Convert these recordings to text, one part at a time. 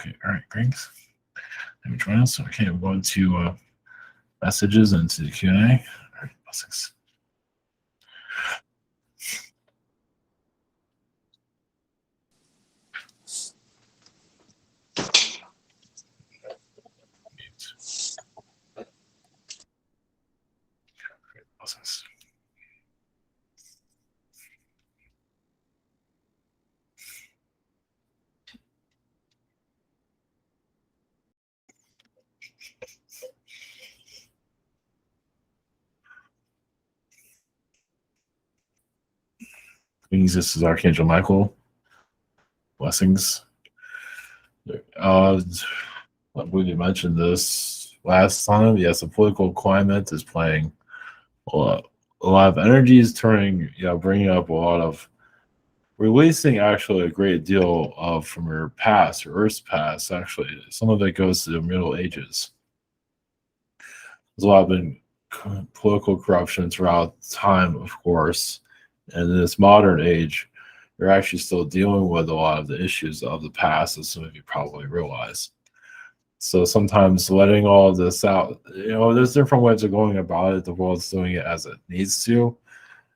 Okay, all right, thanks. Let me join us. Okay, we're going to messages and to the Q&A. All right, blessings. Blessings. This is Archangel Michael. Blessings. I believe you mentioned this last time. Yes, the political climate is playing a lot of energy is turning, bringing up a lot of releasing actually a great deal of from your past, your Earth's past. Actually, some of it goes to the Middle Ages. There's a lot of been political corruption throughout time, of course, and in this modern age, you're actually still dealing with a lot of the issues of the past, as some of you probably realize. So sometimes letting all of this out, there's different ways of going about it. The world's doing it as it needs to.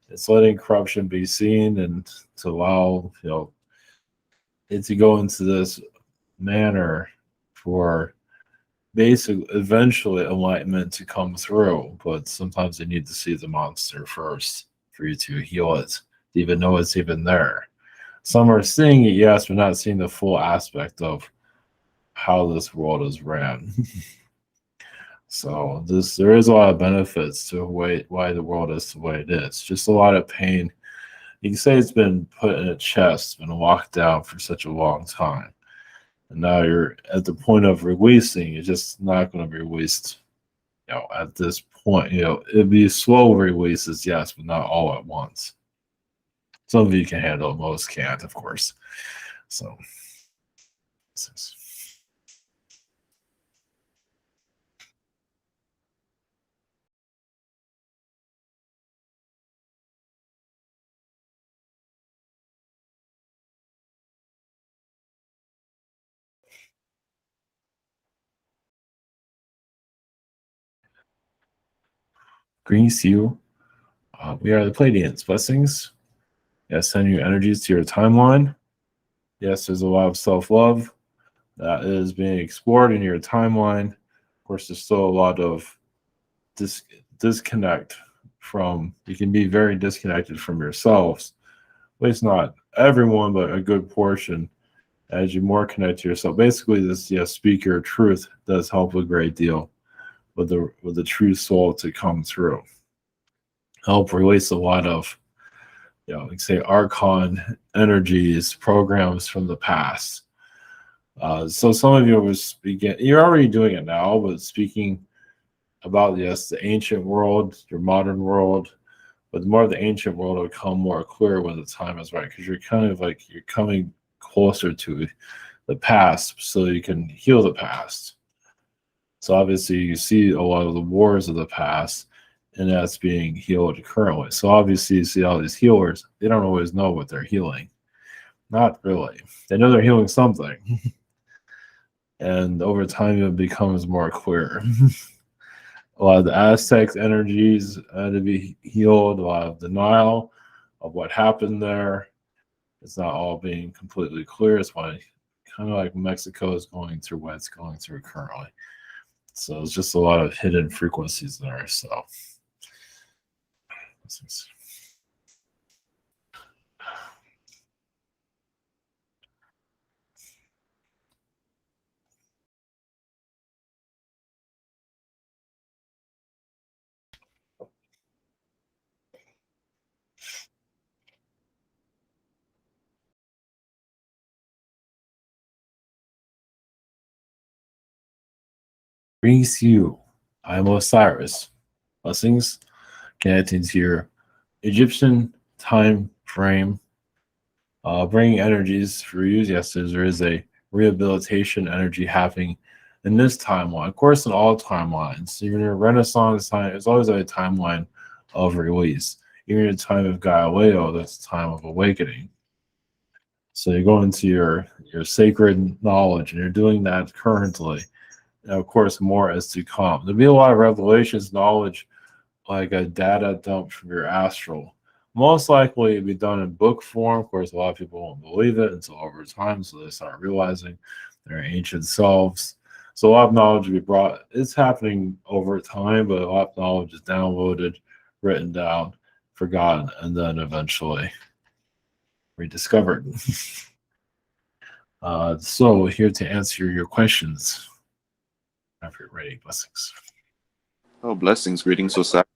It's letting corruption be seen and to allow, it to go into this manner for basic, eventually enlightenment to come through. But sometimes you need to see the monster first for you to heal it, to even know it's even there. Some are seeing it, yes, but not seeing the full aspect of how this world is ran. So there is a lot of benefits to why the world is the way it is. Just a lot of pain. You can say it's been put in a chest, been locked down for such a long time. And now you're at the point of releasing. It's just not going to be released, at this point. It'd be slow releases, yes, but not all at once. Some of you can handle it, most can't, of course. So this is. Greens you. We are the Pleiadians. Blessings. Yes, send your energies to your timeline. Yes, there's a lot of self-love that is being explored in your timeline. Of course, there's still a lot of disconnect from, you can be very disconnected from yourselves. At least not everyone, but a good portion. As you more connect to yourself, basically this speak your truth does help a great deal with the true soul to come through. Help release a lot of, like say, archon energies, programs from the past. So some of you are speaking, you're already doing it now, but speaking about, yes, the ancient world, your modern world, but more of the ancient world will become more clear when the time is right, because you're kind of like, you're coming closer to the past so you can heal the past. So obviously you see a lot of the wars of the past, and that's being healed currently. So obviously you see all these healers, they don't always know what they're healing. Not really. They know they're healing something. And over time it becomes more clear. A lot of the Aztecs energies to be healed, a lot of denial of what happened there. It's not all being completely clear. It's why kind of like Mexico is going through what it's going through currently. So it's just a lot of hidden frequencies there. So this is. Brings you. I'm Osiris. Blessings connecting to your Egyptian time frame. Bringing energies for you. Yes, there is a rehabilitation energy happening in this timeline. Of course, in all timelines, even in Renaissance time, there's always a timeline of release. Even in the time of Galileo, that's a time of awakening. So you go into your sacred knowledge, and you're doing that currently. And of course, more is to come. There'll be a lot of revelations, knowledge, like a data dump from your astral. Most likely it'll be done in book form. Of course, a lot of people won't believe it until over time, so they start realizing their ancient selves. So a lot of knowledge will be brought. It's happening over time, but a lot of knowledge is downloaded, written down, forgotten, and then eventually rediscovered. So we're here to answer your questions. After you're ready, blessings. Oh, blessings, greetings, Osiris.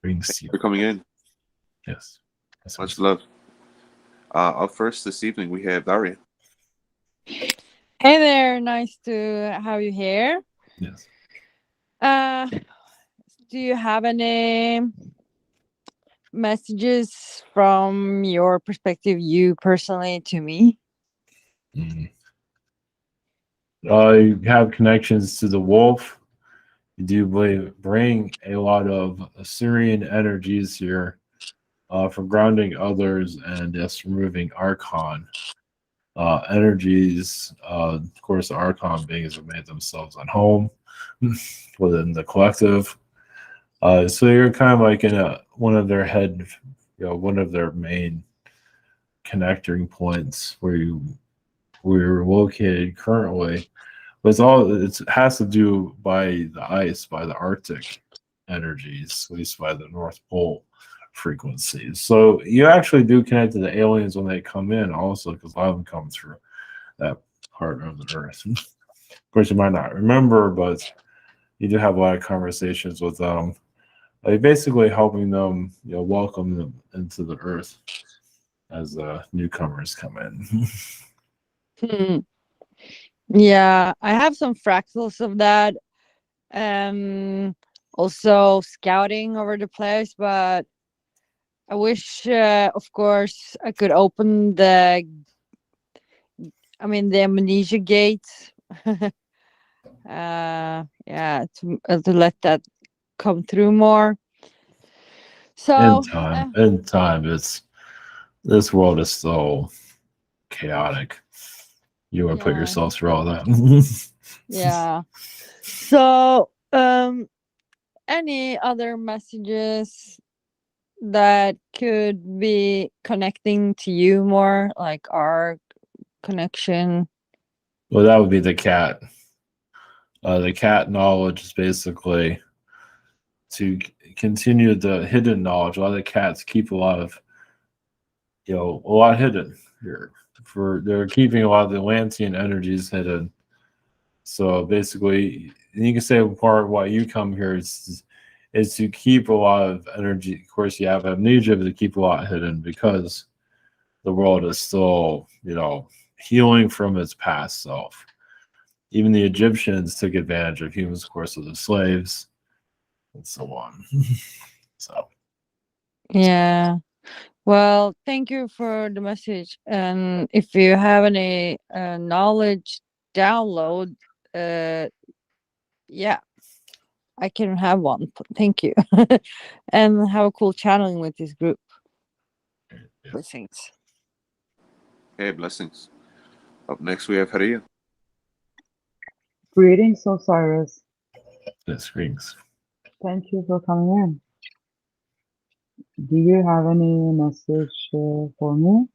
Greetings Thank to you you. for coming in. Yes. Much love. Up first this evening, we have Daria. Hey there, nice to have you here. Yes. Do you have any messages from your perspective, you personally, to me? You have connections to the wolf. You do bring a lot of Assyrian energies here for grounding others and just removing Archon energies. Of course, the Archon beings have made themselves at home within the collective. So you're kind of like in one of their one of their main connecting points where we're located currently. But it has to do by the ice, by the Arctic energies, at least by the North Pole frequencies. So you actually do connect to the aliens when they come in also, because a lot of them come through that part of the Earth. Of course, you might not remember, but you do have a lot of conversations with them. Like basically helping them, welcome them into the Earth as newcomers come in. Yeah, I have some fractals of that. Also scouting over the place, but I wish, of course, I could open the amnesia gates. To let that come through more. So in time, this world is so chaotic. You want to put yourself through all that. Yeah. So, any other messages that could be connecting to you more, like our connection? Well, that would be the cat. The cat knowledge is basically to continue the hidden knowledge. A lot of the cats keep a lot hidden here. They're keeping a lot of the Atlantean energies hidden. So basically, you can say part of why you come here is to keep a lot of energy. Of course, you have amnesia, but to keep a lot hidden because the world is still, healing from its past self. Even the Egyptians took advantage of humans, of course, of the slaves and so on. So. Yeah. Well, thank you for the message. And if you have any knowledge download, yeah, I can have one. Thank you. And have a cool channeling with this group. Blessings. Hey, blessings. Up next, we have Haria. Greetings, Osiris. Yes, greetings. Thank you for coming in. Do you have any message for me?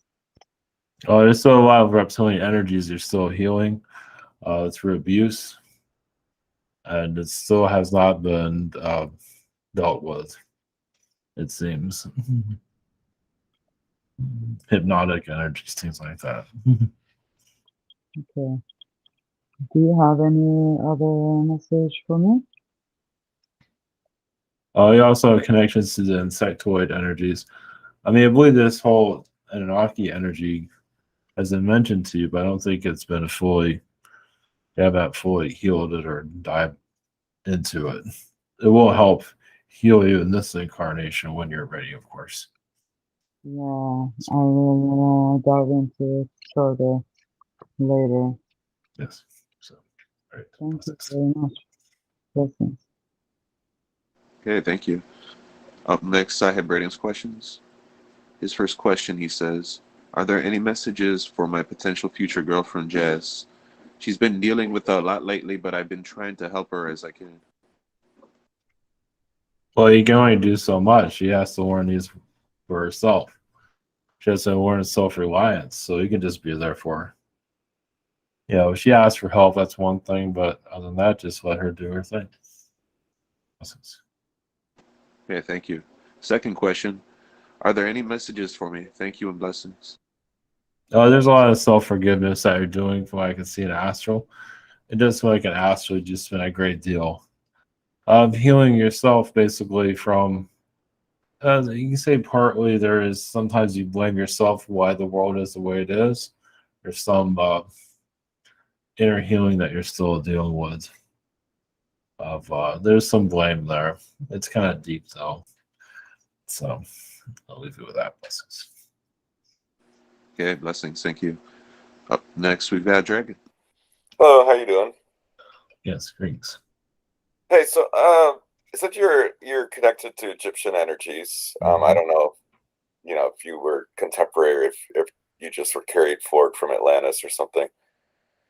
There's still a lot of reptilian energies you're still healing through abuse, and it still has not been dealt with, it seems. Hypnotic energies, things like that. Okay. Do you have any other message for me? You also have connections to the insectoid energies. I believe this whole Anunnaki energy has been mentioned to you, but I don't think it's been you haven't fully healed it or dived into it. It will help heal you in this incarnation when you're ready, of course. Yeah, I will dive into it further later. Yes. So, all right. Thank you very much. Blessings. Okay, thank you. Up next, I have Braden's questions. His first question, he says, Are there any messages for my potential future girlfriend, Jazz? She's been dealing with a lot lately, but I've been trying to help her as I can. Well, you can only do so much. She has to learn these for herself. She has to learn self-reliance, so you can just be there for her. You know, if she asks for help, that's one thing, but other than that, just let her do her thing. Okay, thank you. Second question. Are there any messages for me? Thank you and blessings. There's a lot of self-forgiveness that you're doing from what I can see in Astral. It does feel like an Astral just been a great deal of healing yourself, basically from, you can say partly there is sometimes you blame yourself why the world is the way it is. There's some inner healing that you're still dealing with. There's some blame there. It's kind of deep though. So I'll leave you with that. Blessings. Okay, blessings. Thank you. Up next, we've got Dragon. Hello, how you doing? Yes, greetings. Hey, so you said you're connected to Egyptian energies. I don't know, if you were contemporary, if you just were carried forward from Atlantis or something.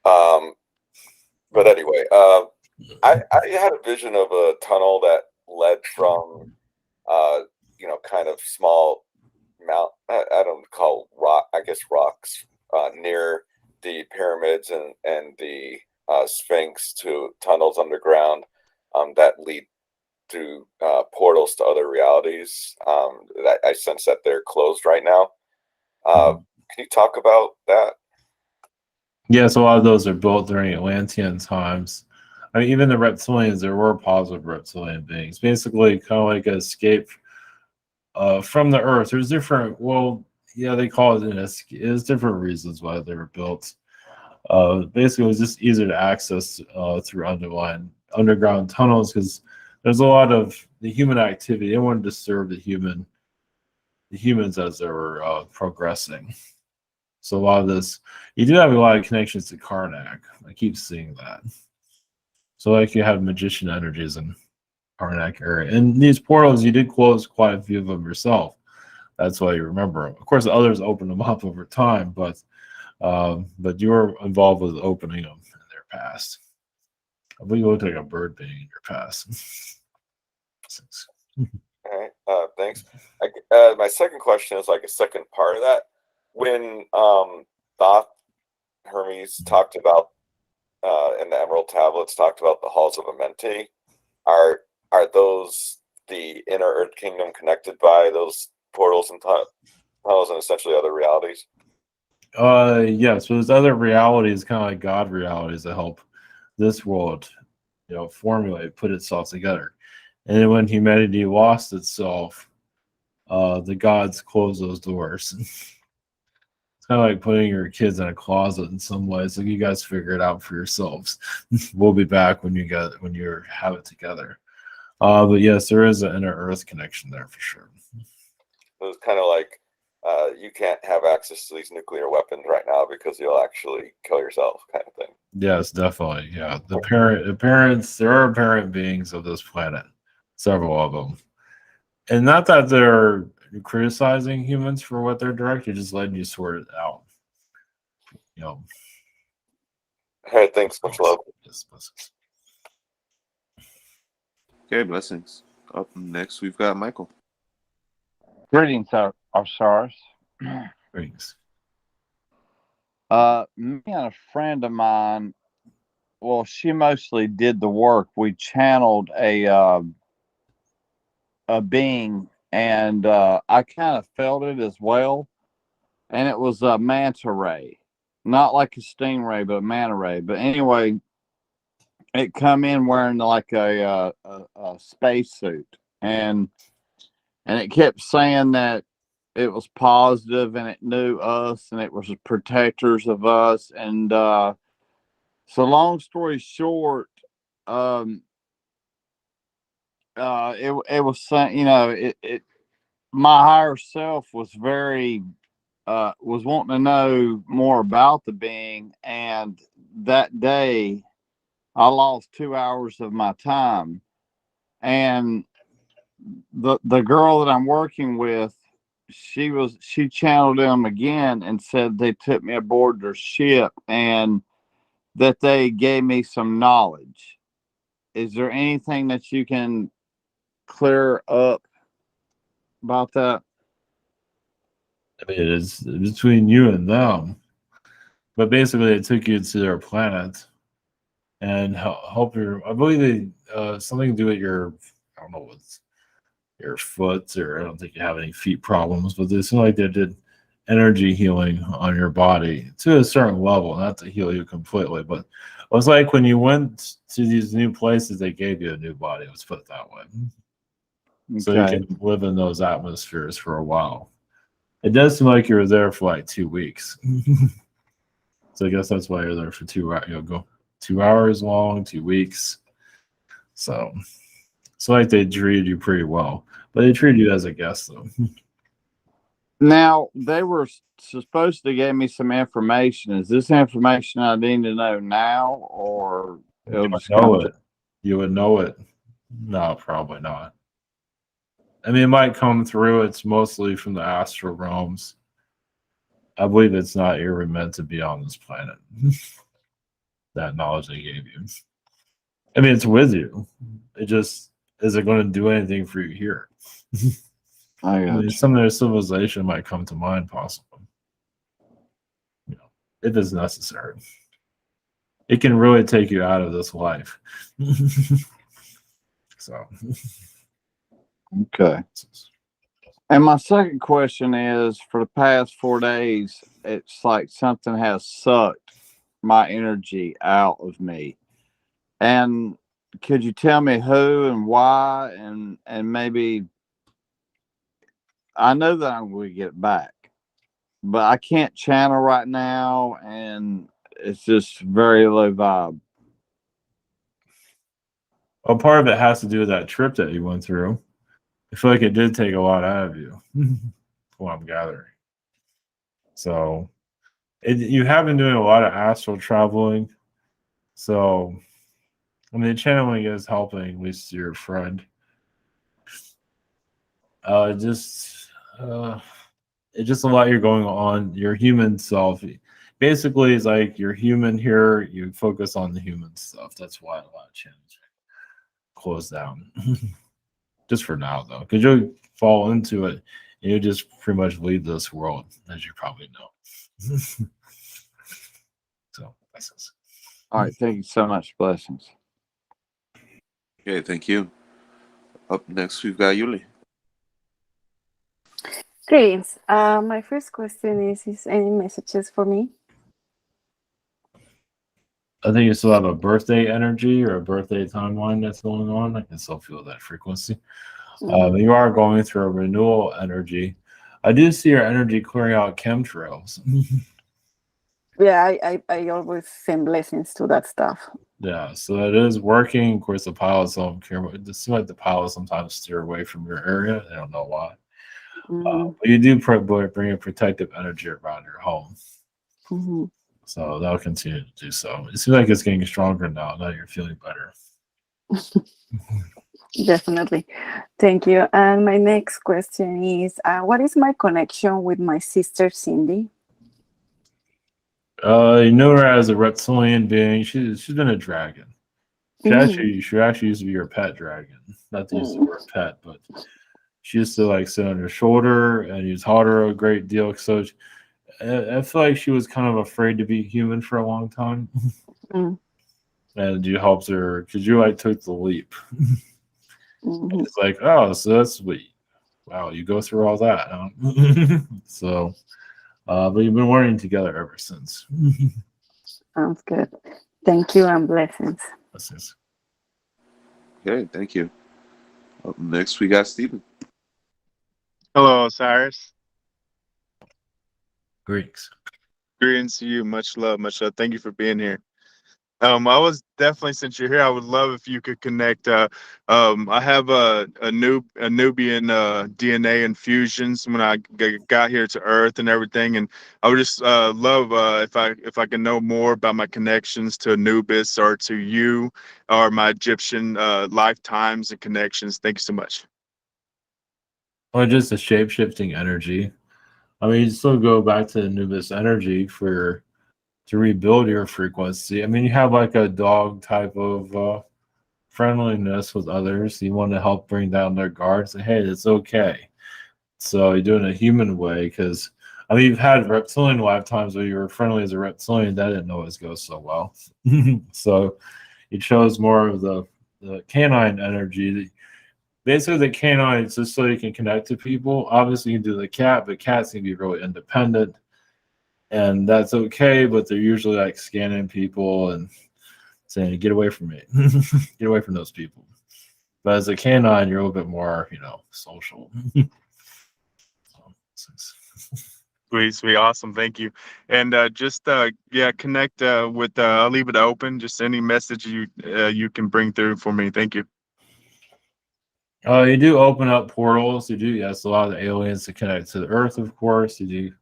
But anyway, I had a vision of a tunnel that led from kind of small I don't call rock, I guess rocks near the pyramids and the Sphinx to tunnels underground that lead to portals to other realities. I sense that they're closed right now. Can you talk about that? Yes, a lot of those are built during Atlantean times. I mean, even the reptilians, there were positive reptilian beings. Basically, kind of like an escape from the Earth. There's different, well, yeah, they call it an escape. There's different reasons why they were built. Basically, it was just easier to access through underground tunnels because there's a lot of the human activity. They wanted to serve the humans as they were progressing. So a lot of this, you do have a lot of connections to Karnak. I keep seeing that. So like you have magician energies in Karnak area. And these portals, you did close quite a few of them yourself. That's why you remember them. Of course, the others opened them up over time, but you were involved with opening them in their past. I believe you look like a bird being in your past. All right, thanks. My second question is like a second part of that. When Thoth Hermes talked about in the Emerald Tablets talked about the halls of Amenti, are those the inner Earth Kingdom connected by those portals and tunnels and essentially other realities? Yeah, so there's other realities, kind of like God realities, that help this world, formulate, put itself together. And then when humanity lost itself, the gods closed those doors. It's kind of like putting your kids in a closet in some ways. Like, you guys figure it out for yourselves. We'll be back when you have it together. But yes, there is an inner Earth connection there for sure. It was kind of like you can't have access to these nuclear weapons right now because you'll actually kill yourself, kind of thing. Yes, definitely. Yeah, the parents. There are parent beings of this planet, several of them, and not that they're criticizing humans for what they're directing, just letting you sort it out. All right, thanks. Much love. Yes, blessings. Okay, blessings. Up next, we've got Michael. Greetings, Osiris. Greetings. Me and a friend of mine, well, she mostly did the work. We channeled a being, and I kind of felt it as well. And it was a manta ray, not like a stingray, but a manta ray. But anyway, it come in wearing like a spacesuit, and it kept saying that it was positive and it knew us and it was protectors of us. And so long story short, it was saying, my higher self was very was wanting to know more about the being, and that day I lost 2 hours of my time. And the girl that I'm working with, she channeled them again and said they took me aboard their ship and that they gave me some knowledge. Is there anything that you can clear up about that? I mean, it's between you and them. But basically, they took you to their planet and help your. I believe they something to do with your. I don't know what's your foot, or I don't think you have any feet problems, but it seemed like they did energy healing on your body to a certain level, not to heal you completely, but it was like when you went to these new places, they gave you a new body. Let's put it that way, so you Okay. can live in those atmospheres for a while. It does seem like you were there for like 2 weeks. So I guess that's why you're there for 2 hours. You'll go 2 hours long, 2 weeks. So it's like they treated you pretty well, but they treated you as a guest, though. Now, they were supposed to give me some information. Is this information I need to know now, or You it'll would just know come it. You would know it. No, probably not. I mean, it might come through. It's mostly from the astral realms. I believe it's not even meant to be on this planet. That knowledge they gave you. I mean, it's with you. It just is it going to do anything for you here? I I got mean, you. some of their civilization might come to mind, possibly. You know, if it's necessary. It can really take you out of this life. So, Okay. And my second question is, for the past 4 days, it's like something has sucked my energy out of me. And could you tell me who and why, and maybe I know that I'm going to get it back, but I can't channel right now, and it's just very low vibe. well, part of it has to do with that trip that you went through. I feel like it did take a lot out of you, what I'm gathering. So, you have been doing a lot of astral traveling. So, I mean, channeling is helping, at least your friend. Just it's just a lot you're going on. Your human self, basically, it's like you're human here. You focus on the human stuff. That's why a lot of channels close down. Just for now, though, because you'll fall into it and you just pretty much leave this world, as you probably know. So that's it. All right. Thank you so much. Blessings. Okay, thank you. Up next, we've got Yuli. Greetings. My first question is any messages for me? I think you still have a birthday energy or a birthday timeline that's going on. I can still feel that frequency. You are going through a renewal energy. I do see your energy clearing out chemtrails. Yeah, I always send blessings to that stuff. Yeah, so it is working. Of course, the pilots don't care. It seems like the pilots sometimes steer away from your area. I don't know why. But you do bring a protective energy around your home. So that'll continue to do so. It seems like it's getting stronger now. Now you're feeling better. Definitely. Thank you. And my next question is, what is my connection with my sister Cindy? You know her as a reptilian being. She's been a dragon. She actually used to be your pet dragon. Not to use the word pet, but she used to like sit on your shoulder, and you taught her a great deal. So I feel like she was kind of afraid to be human for a long time. And you helped her because you like took the leap. It's like, oh, so that's sweet. Wow, you go through all that, huh? So, but you've been working together ever since. Sounds good. Thank you and blessings. Blessings. Okay, thank you. Up next, we got Stephen. Hello, Osiris. Greeks. Greetings to you. Much love, much love. Thank you for being here. I was definitely, since you're here, I would love if you could connect. I have a Nubian DNA infusions when I got here to Earth and everything, and I would just love if I can know more about my connections to Anubis or to you or my Egyptian lifetimes and connections. Thank you so much. or just a shape-shifting energy. I mean, you still go back to the Anubis energy to rebuild your frequency. I mean, you have like a dog type of friendliness with others. You want to help bring down their guard. Say, hey, it's okay. So you do it in a human way, because I mean, you've had reptilian lifetimes where you were friendly as a reptilian. That didn't always go so well. So you chose more of the canine energy. Basically, the canine is just so you can connect to people. Obviously, you can do the cat, but cats can be really independent, and that's okay. But they're usually like scanning people and saying, "Get away from me, get away from those people." But as a canine, you're a little bit more, social. Sweet, awesome, thank you. And connect with. I'll leave it open. Just any message you can bring through for me. Thank you. You do open up portals. You do, yes, a lot of the aliens to connect to the Earth, of course. You do.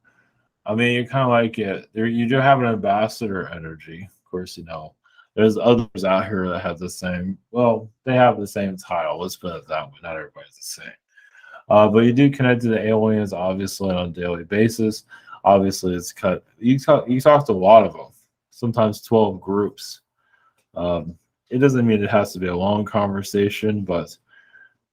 I mean, you kind of like it. You do have an ambassador energy, of course. There's others out here that have the same. Well, they have the same title. Let's put it that way. Not everybody's the same. But you do connect to the aliens, obviously, on a daily basis. Obviously, it's cut. You talk to a lot of them. Sometimes 12 groups. It doesn't mean it has to be a long conversation, but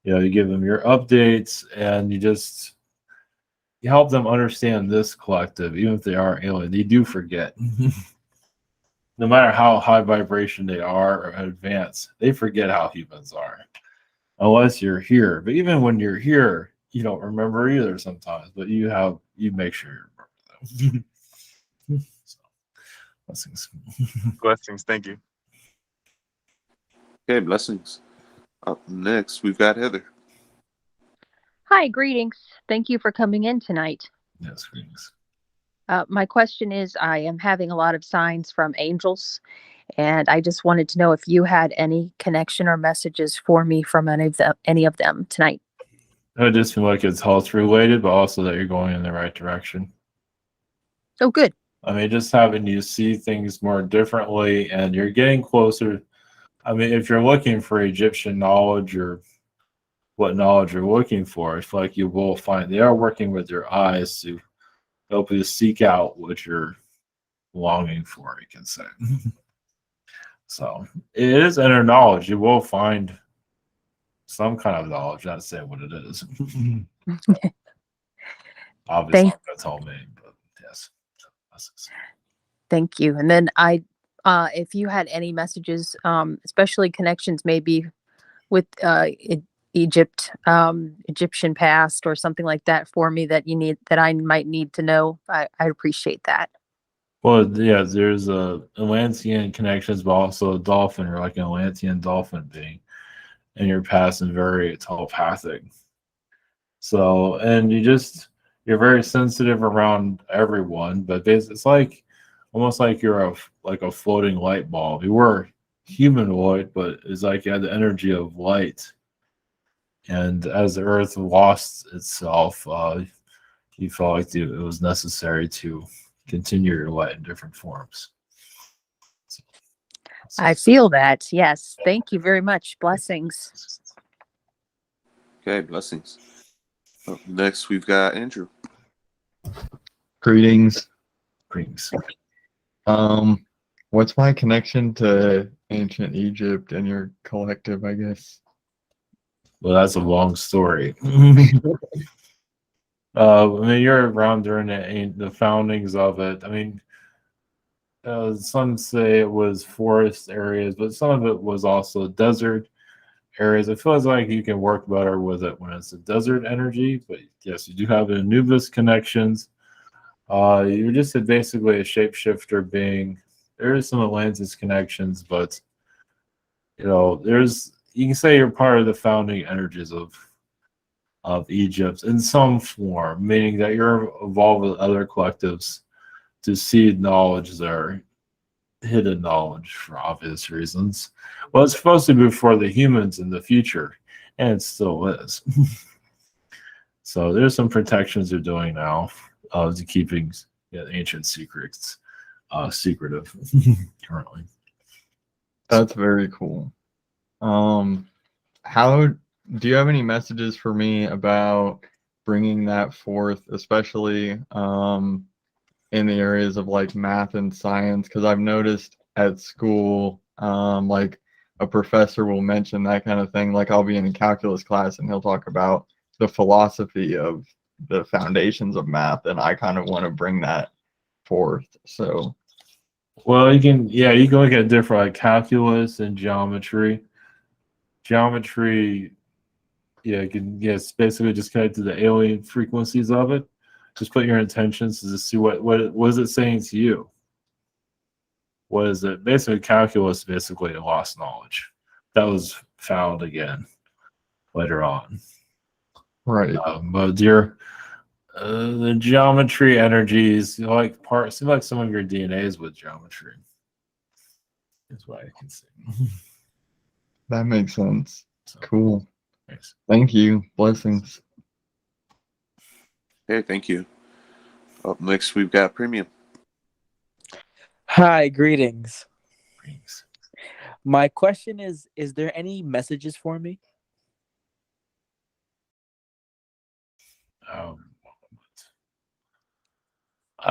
you give them your updates, and you help them understand this collective, even if they are alien. They do forget. No matter how high vibration they are or advanced, they forget how humans are. Unless you're here. But even when you're here, you don't remember either sometimes. But you make sure you remember them. So, blessings. Blessings. Thank you. Okay, blessings. Up next, we've got Heather. Hi, greetings. Thank you for coming in tonight. Yes, greetings. My question is, I am having a lot of signs from angels, and I just wanted to know if you had any connection or messages for me from any of them tonight. I just feel like it's health related, but also that you're going in the right direction. Oh, good. I mean, just having you see things more differently, and you're getting closer. I mean, if you're looking for Egyptian knowledge or what knowledge you're looking for, I feel like you will find they are working with your eyes to help you seek out what you're longing for, you can say. So it is inner knowledge. You will find some kind of knowledge, not saying what it is. Obviously, not gonna tell me, but yes. Thank you. And then if you had any messages, especially connections maybe with Egyptian past or something like that for me that I might need to know, I appreciate that. Well, yeah, there's Atlantean connections, but also a dolphin, or like an Atlantean dolphin being in your past and very telepathic. So, and you're very sensitive around everyone, but it's like almost like you're a floating light bulb. You were humanoid, but it's like you had the energy of light. And as the Earth lost itself, you felt like it was necessary to continue your light in different forms. So, I feel that. Yes. Thank you very much. Blessings. Okay, blessings. Up next, we've got Andrew. Greetings. Greetings. What's my connection to ancient Egypt and your collective, I guess? Well, that's a long story. I mean, you're around during the foundings of it. I mean, some say it was forest areas, but some of it was also desert areas. It feels like you can work better with it when it's a desert energy. But yes, you do have Anubis connections. You're just basically a shapeshifter being. There is some Atlantis connections, but you can say you're part of the founding energies of Egypt in some form, meaning that you're involved with other collectives to seed knowledge there, hidden knowledge for obvious reasons. Well, it's supposed to be for the humans in the future, and it still is. So there's some protections they're doing now to keeping ancient secrets secretive currently. That's very cool. How do you have any messages for me about bringing that forth, especially in the areas of like math and science, because I've noticed at school, like a professor will mention that kind of thing. Like I'll be in a calculus class and he'll talk about the philosophy of the foundations of math, and I kind of want to bring that forth. So Well, you can look at different like calculus and geometry. Geometry, you can it's basically just connect to the alien frequencies of it. Just put your intentions to see what is it saying to you. What is it? Basically, calculus basically lost knowledge. That was found again later on. right. But the geometry energies, seem like some of your DNA is with geometry. That's what I can see. That makes sense. So, Cool. thanks. Thank you. Blessings. Okay, thank you. Up next, we've got Premium. Hi, greetings. Thanks. My question is there any messages for me? I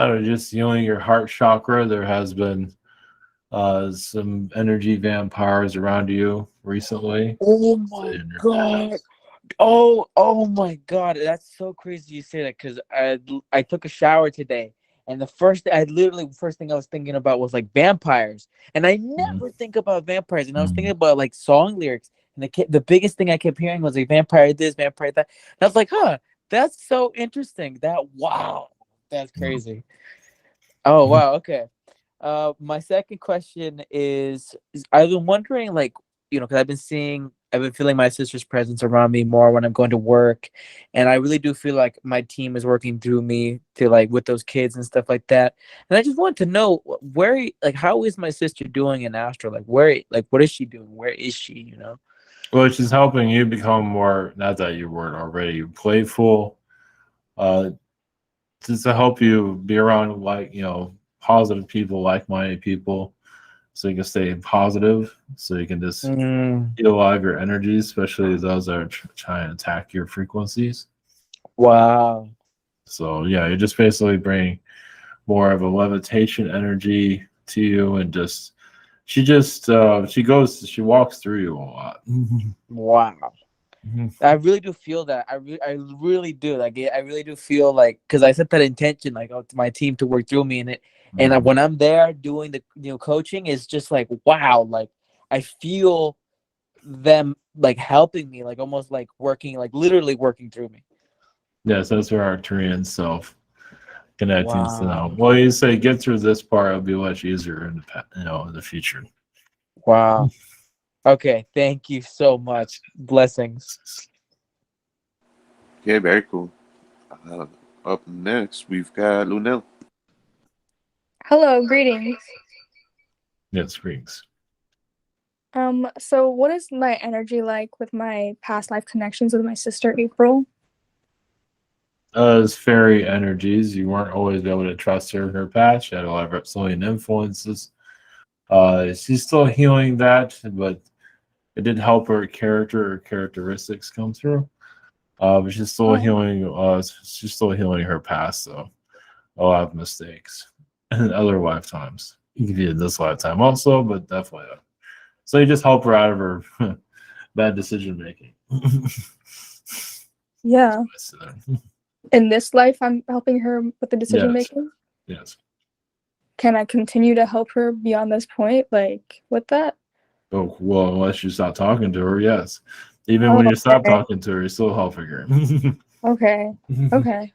don't know, just healing your heart chakra. There has been some energy vampires around you recently. Oh my god. Oh my god. That's so crazy you say that, because I took a shower today, and the first thing I was thinking about was like vampires. And I never think about vampires. And I was thinking about like song lyrics. And the biggest thing I kept hearing was like vampire this, vampire that. And I was like, huh, that's so interesting. Wow. That's crazy. Oh wow, okay. My second question is I've been wondering, like, because I've been feeling my sister's presence around me more when I'm going to work, and I really do feel like my team is working through me to like with those kids and stuff like that. And I just want to know how is my sister doing in Astral? What is she doing? Where is she? Well, she's helping you become more, not that you weren't already playful, just to help you be around positive people, like-minded people, so you can stay positive, so you can just heal a lot of your energies, especially those that are trying to attack your frequencies. Wow. So yeah, you're just basically bringing more of a levitation energy to you, and she walks through you a lot. Wow. I really do feel that. I really do. Like, I really do feel like, because I set that intention, like, to my team to work through me in it. And when I'm there doing the coaching, it's just like, wow, like I feel them like helping me, like almost like working, like literally working through me. Yes, that's your Arcturian self connecting to Wow. them. Well, you say get through this part, it'll be much easier in the future. Wow. Okay, thank you so much. Blessings. Okay, very cool. Up next, we've got Lunel. Hello, greetings. Yes, greetings. So what is my energy like with my past life connections with my sister April? As fairy energies, you weren't always able to trust her in her past. She had a lot of reptilian influences. She's still healing that, but it did help her characteristics come through. But she's still healing. She's still healing her past, so a lot of mistakes in other lifetimes. You can be in this lifetime also, but definitely. So you just help her out of her bad decision making. Yeah. In this life, I'm helping her with the decision making. Yes. Can I continue to help her beyond this point, like with that? Oh well, unless you stop talking to her, yes. Even when you stop talking to her, you're still helping her. Okay. Okay.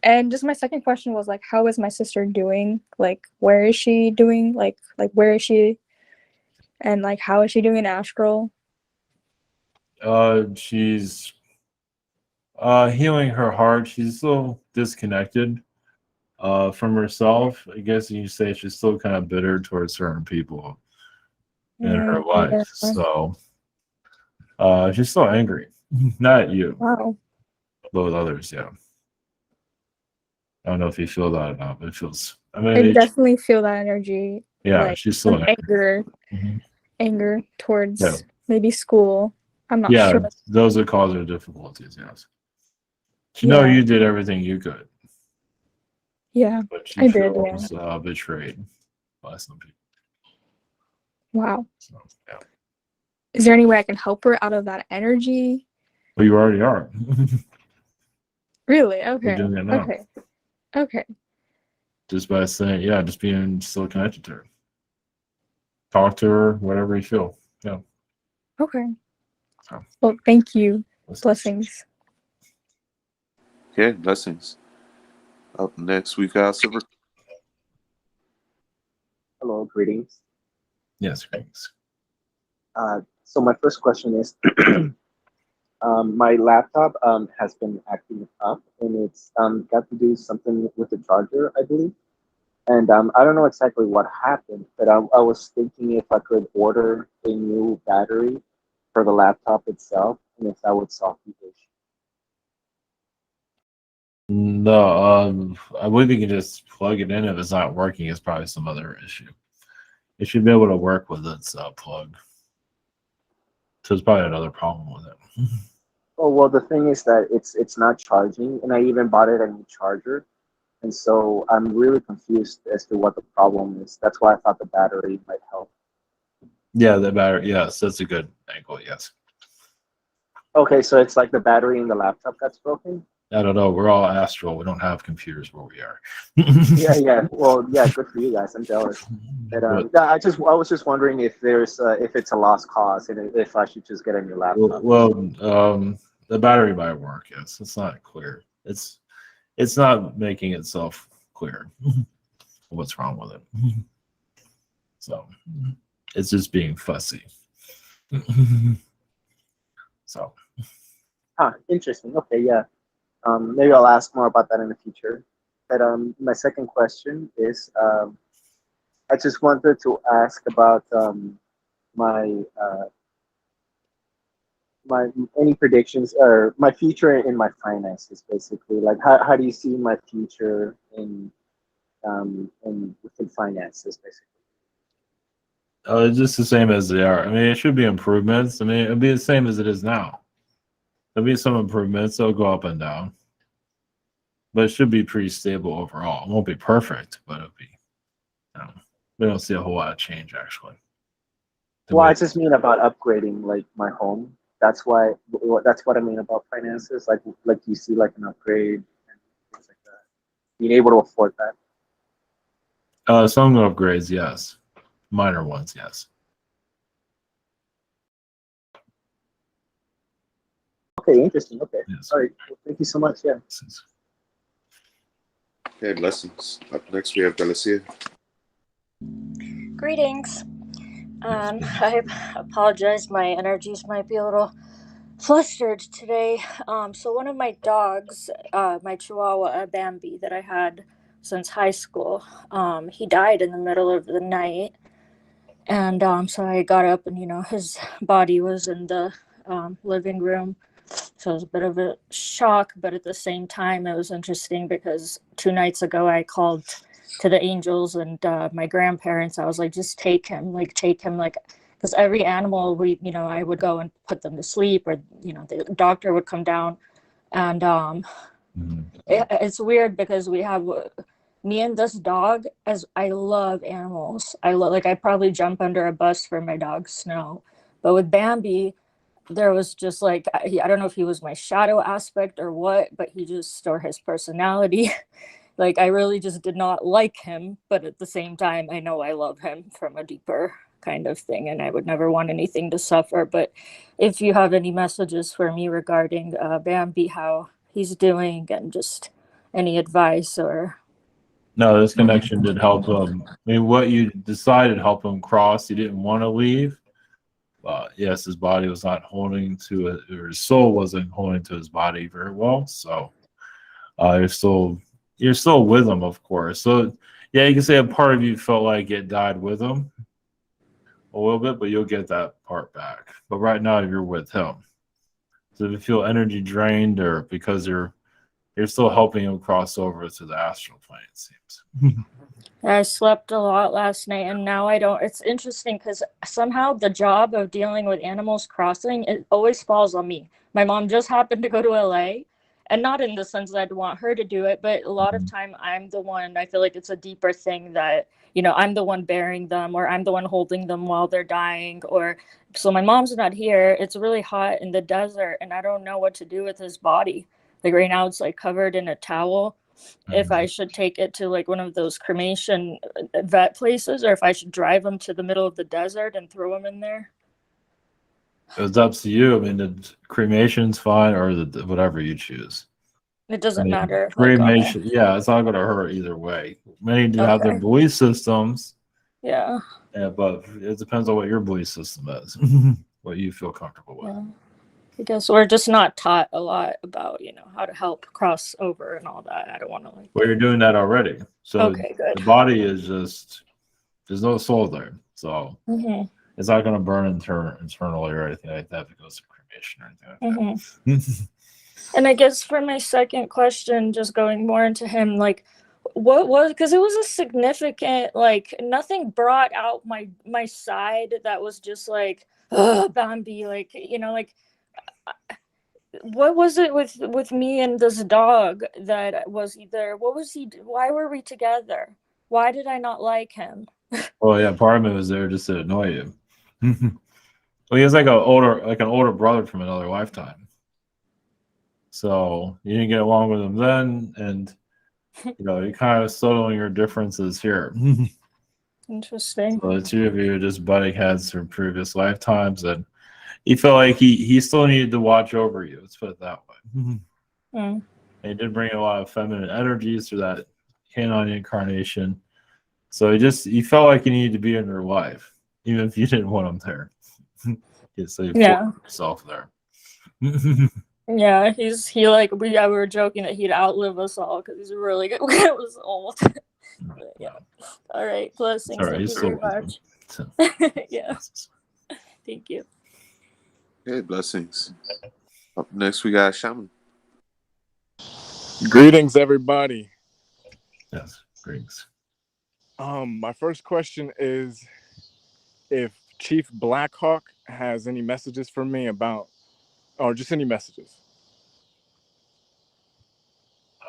And just my second question was like, how is my sister doing? Like, where is she doing? Like where is she? And like, how is she doing in Astral? She's healing her heart. She's still disconnected from herself. I guess you say she's still kind of bitter towards certain people in her life. So she's still angry. Not at you. Wow. But with others, yeah. I don't know if you feel that or not, but it feels. I definitely feel that energy. Yeah, like, she's still anger towards maybe school. I'm not Yeah, sure. those are cause their difficulties, yes. You know, Yeah. you did everything you could, Yeah, but I you did. feel Yeah. betrayed by some people. Wow. So, yeah. Is there any way I can help her out of that energy? Well, you already are. Really? You're Okay. doing it now. Okay. Okay. Just by saying, yeah, just being still connected to her. Talk to her, whatever you feel. Yeah. Okay. So, Well, thank you. Blessings. Okay, blessings. Up next, we got Silver. Hello, greetings. yes, thanks. So my first question is, my laptop has been acting up, and it's got to do something with the charger, I believe. And I don't know exactly what happened, but I was thinking if I could order a new battery for the laptop itself, and if that would solve the issue. No, I believe you can just plug it in. If it's not working, it's probably some other issue. It should be able to work with its plug. So there's probably another problem with it. Oh well, the thing is that it's not charging, and I even bought it a new charger, and so I'm really confused as to what the problem is. That's why I thought the battery might help. Yeah, the battery. Yes, that's a good angle. Yes. Okay, so it's like the battery in the laptop that's broken. I don't know. We're all astral. We don't have computers where we are. Yeah. Well, yeah. Good for you guys. I'm jealous. But yeah, I was just wondering if there's if it's a lost cause and if I should just get a new laptop. Well, the battery might work. Yes, it's not clear. It's not making itself clear what's wrong with it. So it's just being fussy. So. Interesting. Okay, yeah. Maybe I'll ask more about that in the future. But my second question is, I just wanted to ask about my my any predictions or my future in my finances, basically. Like, how do you see my future in within finances, basically? It's just the same as they are. I mean, it should be improvements. I mean, it'll be the same as it is now. There'll be some improvements. They'll go up and down. But it should be pretty stable overall. It won't be perfect, but it'll be. We don't see a whole lot of change, actually. Well, I just mean about upgrading, like my home. That's why. That's what I mean about finances. Like you see, like an upgrade and things like that. Being able to afford that. Some upgrades, yes. Minor ones, yes. Okay, interesting. Okay. Yes. All right. Well, thank you so much. Yeah. Okay, blessings. Up next, we have Delicia. Greetings. I apologize. My energies might be a little flustered today. So one of my dogs, my Chihuahua Bambi, that I had since high school, he died in the middle of the night, and so I got up, and his body was in the living room. So it was a bit of a shock, but at the same time, it was interesting because 2 nights ago I called to the angels and my grandparents. I was like, just take him, because every animal I would go and put them to sleep, or the doctor would come down, and it's weird because we have me and this dog. As I love animals, I probably jump under a bus for my dog Snow, but with Bambi, there was just like, I don't know if he was my shadow aspect or what, but he just, or his personality. Like, I really just did not like him, but at the same time, I know I love him from a deeper kind of thing, and I would never want anything to suffer. But if you have any messages for me regarding Bambi, how he's doing, and just any advice or... No, this connection did help him. I mean, what you decided helped him cross. He didn't want to leave. Yes, his body was not holding to it, or his soul wasn't holding to his body very well. So you're still with him, of course. So yeah, you can say a part of you felt like it died with him a little bit, but you'll get that part back. But right now you're with him. So if you feel energy drained, or because you're still helping him cross over to the astral plane, it seems. I slept a lot last night, and now I don't. It's interesting because somehow the job of dealing with animals crossing, it always falls on me. My mom just happened to go to LA, and not in the sense that I'd want her to do it, but a lot of time I'm the one. I feel like it's a deeper thing that, you know, I'm the one bearing them, or I'm the one holding them while they're dying, or so my mom's not here. It's really hot in the desert, and I don't know what to do with his body. Like right now, it's like covered in a towel. If I should take it to like one of those cremation vet places, or if I should drive him to the middle of the desert and throw him in there. It's up to you. I mean, the cremation's fine, or whatever you choose. It doesn't matter. Cremation, yeah, it's not going to hurt either way. Many do have their Okay. belief systems, Yeah. but it depends on what your belief system is, what you feel comfortable with. Yeah. I guess we're just not taught a lot about, you know, how to help cross over and all that. I don't want to like. Well, you're doing that already. So Okay, good. the body is just, there's no soul there. So Mhm. it's not going to burn internally or anything like that if it goes to cremation or anything like that. And I guess for my second question, just going more into him, like, what was, because it was a significant, like, nothing brought out my side that was just like, Bambi, like, you know, like, what was it with me and this dog that was either, what was he, why were we together? Why did I not like him? Well, yeah, part of it was there just to annoy you. Well, he was like an older brother from another lifetime. So you didn't get along with him then, and you know, you kind of settling your differences here. Interesting. So the two of you are just butting heads from previous lifetimes, and he felt like he still needed to watch over you. Let's put it that way. And he did bring a lot of feminine energies through that canine incarnation. So he felt like he needed to be in your life, even if you didn't want him there. So you forced yourself there. Yeah, he like we were joking that he'd outlive us all because he's really good when it was old. But, yeah. All right, blessings. All right, Thank he's you still very with much. Yeah. Thank you. Okay, blessings. Up next, we got Shaman. Greetings, everybody. Yes, greetings. My first question is if Chief Blackhawk has any messages for me about, or just any messages.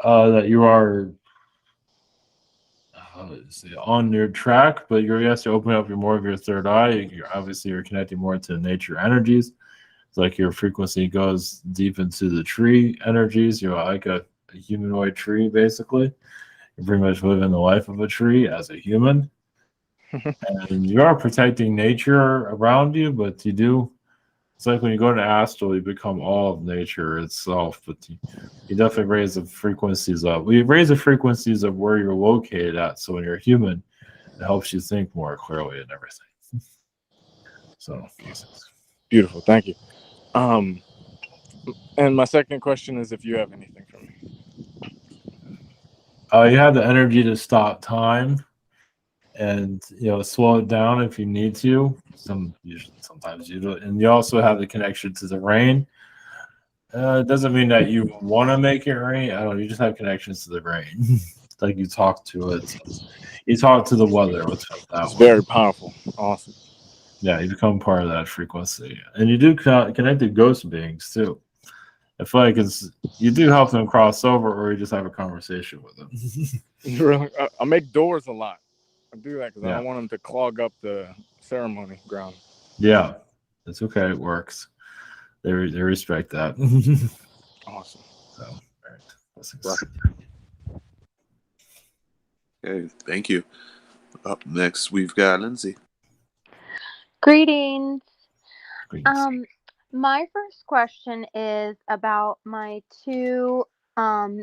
That you are on your track, but you have to open up more of your third eye. You're connecting more to nature energies. It's like your frequency goes deep into the tree energies. You're like a humanoid tree, basically. You pretty much live in the life of a tree as a human. And you are protecting nature around you, but you do. It's like when you go to Astral, you become all of nature itself, but you definitely raise the frequencies up. We raise the frequencies of where you're located at, so when you're human, it helps you think more clearly and everything. So, beautiful, thank you. And my second question is if you have anything for me. You have the energy to stop time and slow it down if you need to. Sometimes you do, and you also have the connection to the rain. It doesn't mean that you want to make it rain. I don't know. You just have connections to the rain. It's like you talk to it. You talk to the weather. Let's put it that way. It's very powerful. Awesome. Yeah, you become part of that frequency, and you do connect to ghost beings too. I feel like you do help them cross over, or you just have a conversation with them. Really, I make doors a lot. I do that because I Yeah. don't want them to clog up the ceremony ground. Yeah, it's okay. It works. They respect that. Awesome. So, all right. Okay, thank you. Up next, we've got Lindsay. Greetings. My first question is about my two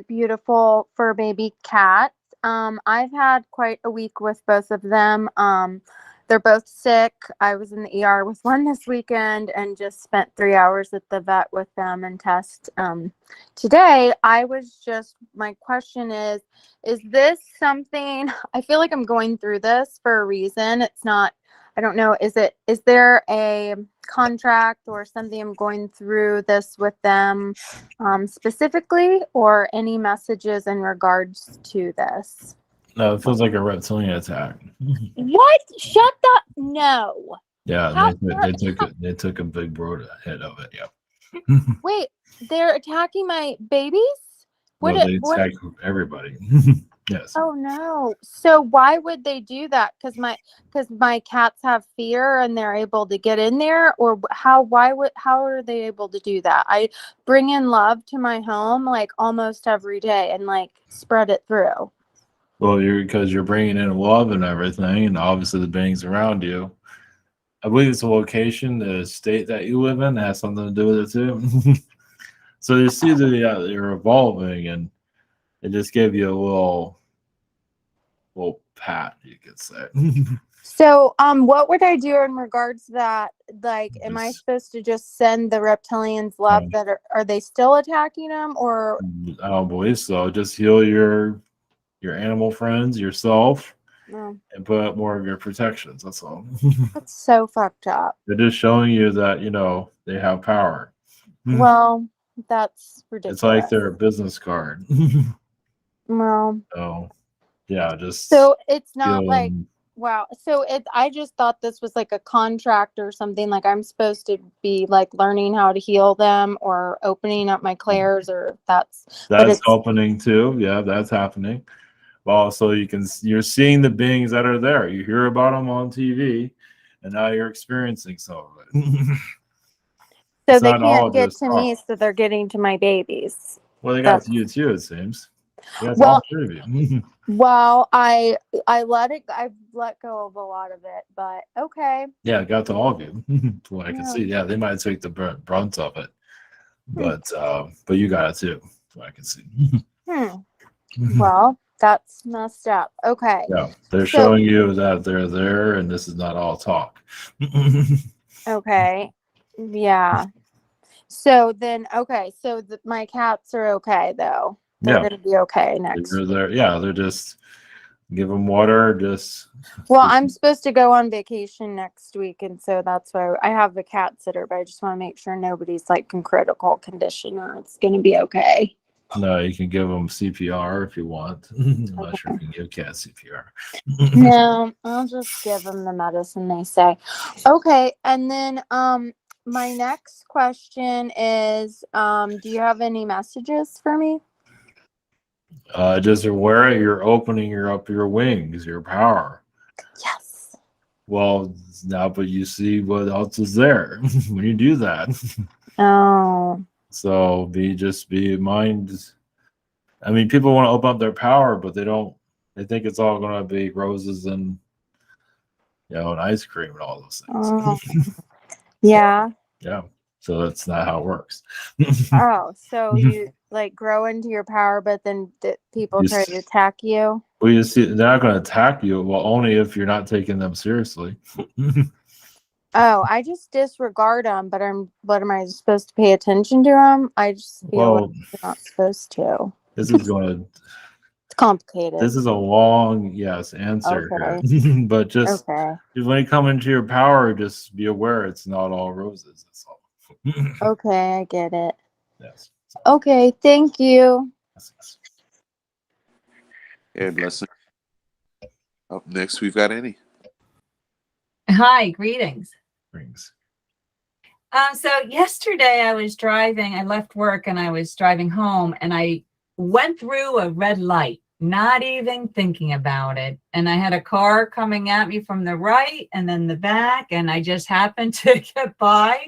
beautiful fur baby cats. I've had quite a week with both of them. They're both sick. I was in the ER with one this weekend and just spent 3 hours at the vet with them and test. Today, my question is this something, I feel like I'm going through this for a reason. It's not, I don't know, is there a contract or something I'm going through this with them specifically, or any messages in regards to this? No, it feels like a reptilian attack. What? Shut the no. Yeah, How, they took a big broad hit of it. Yeah. wait, they're attacking my babies? Well, they What? attack everybody. Yes. Oh no. So why would they do that? Because my cats have fear and they're able to get in there, or how are they able to do that? I bring in love to my home like almost every day and like spread it through. Well, because you're bringing in love and everything, and obviously the beings around you. I believe it's a location, the state that you live in, that has something to do with it too. So you see that you're evolving, and it just gave you a little pat, you could say. So, what would I do in regards to that? Like, am I supposed to just send the reptilians love that are they still attacking them, or? I don't believe so. Just heal your animal friends, yourself, No. and put up more of your protections. That's all. That's so fucked up. They're just showing you that they have power. Well, that's ridiculous. It's like their business card. Well. So, yeah, just so it's not like them. wow. So I just thought this was like a contract or something. Like I'm supposed to be like learning how to heal them or opening up my clairs, or that's happening too. Yeah, that's happening. Also, you're seeing the beings that are there. You hear about them on TV, and now you're experiencing some of it. So they can't get to me, so they're getting to my babies. Well, they got to you too, it seems. Yeah, well, all three of you. Well, I've let go of a lot of it, but okay. Yeah, it got to all of you. From what I can see. Yeah, they might take the brunt of it, but you got it too. From what I can see. Well, that's messed up. Okay. Yeah, they're showing you that they're there, and this is not all talk. Okay. Yeah. So then, okay. So my cats are okay though. They're going to be okay next. They're just give them water. Well, I'm supposed to go on vacation next week, and so that's why I have a cat sitter. But I just want to make sure nobody's like in critical condition, or it's going to be okay. No, you can give them CPR if you want. I'm not sure if you can give cats CPR. No, I'll just give them the medicine they say. Okay, and then my next question is, do you have any messages for me? Just aware you're opening your wings, your power. Yes. Well, now, but you see what else is there when you do that. Oh. So be mind. I mean, people want to open up their power, but they don't. They think it's all going to be roses and and ice cream and all those things. Oh. Yeah. Yeah. So that's not how it works. Oh, so you like grow into your power, but then people try to attack you. Well, you see, they're not going to attack you. Well, only if you're not taking them seriously. Oh, I just disregard them, but what am I supposed to pay attention to them? I just feel like I'm not supposed to. This is going to. It's complicated. This is a long answer, okay. But just when you come into your power, just be aware it's not all roses. That's all. Okay, I get it. Yes. Okay, thank you. And lesson. Up next, we've got Annie. Hi, greetings. Greetings. So yesterday I was driving. I left work and I was driving home, and I went through a red light, not even thinking about it. And I had a car coming at me from the right and then the back, and I just happened to get by.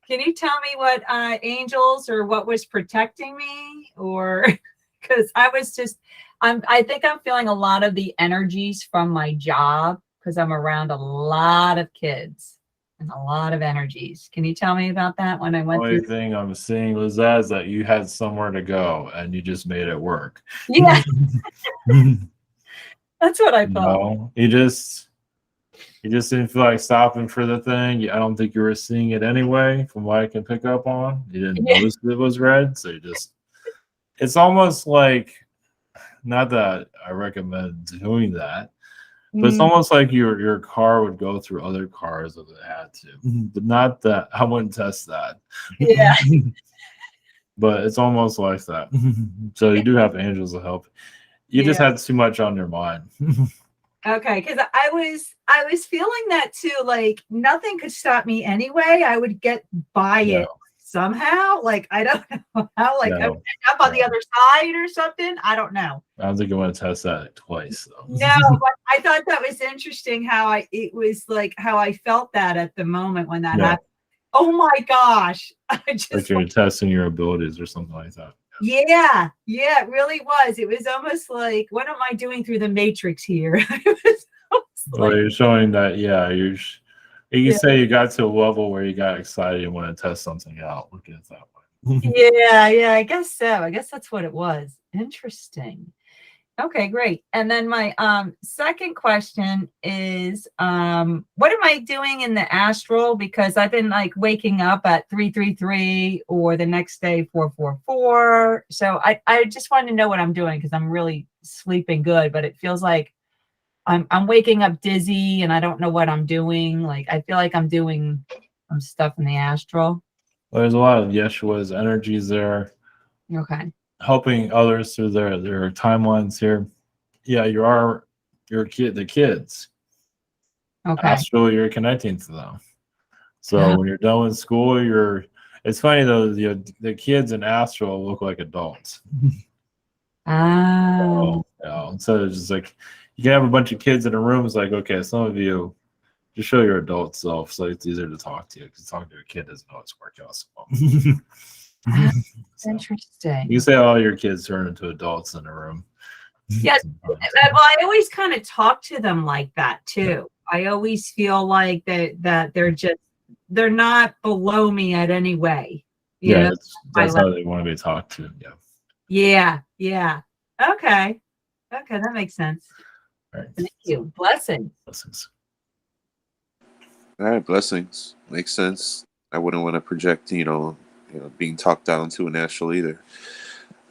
Can you tell me what angels or what was protecting me? Or because I think I'm feeling a lot of the energies from my job because I'm around a lot of kids and a lot of energies. Can you tell me about that when I went through? The only thing I'm seeing was that you had somewhere to go and you just made it work. Yeah. That's what I thought. No, you just didn't feel like stopping for the thing. I don't think you were seeing it anyway, from what I can pick up on. You didn't notice it was red, so it's almost like, not that I recommend doing that, but it's almost like your car would go through other cars if it had to. But not that, I wouldn't test that. Yeah. But it's almost like that. So you do have angels to help. You just had too much on your mind. Okay, because I was feeling that too. Like nothing could stop me anyway. I would get by it somehow. Like I don't know how. Like I would end up on the other side or something. I don't know. I don't think I want to test that twice though. No, but I thought that was interesting how it was like how I felt that at the moment when that happened. Oh my gosh. I just like you're testing your abilities or something like that. yeah, it really was. It was almost like, what am I doing through the matrix here? Well, you're showing that, you can say you got to a level where you got excited and want to test something out. Look at it that way. Yeah, I guess so. I guess that's what it was. Interesting. Okay, great. And then my second question is, what am I doing in the astral? Because I've been like waking up at 333 or the next day 444. So I just wanted to know what I'm doing because I'm really sleeping good, but it feels like I'm waking up dizzy and I don't know what I'm doing. Like I feel like I'm doing some stuff in the astral. Well, there's a lot of Yeshua's energies there. Okay. Helping others through their timelines here. Yeah, the kids. Okay. Astral, you're connecting to them. So when you're done with school, it's funny though, the kids in Astral look like adults. Oh. So it's just like you can have a bunch of kids in a room. It's like, okay, some of you just show your adult self, so it's easier to talk to you because talking to a kid doesn't always work out so well. Interesting. You say all your kids turn into adults in a room. Yes. Well, I always kind of talk to them like that too. I always feel like that they're not below me at any way. That's how they want to be talked to. Yeah. Okay, that makes sense. All right. Thank you. Blessings. All right, blessings. Makes sense. I wouldn't want to project, being talked down to an astral either.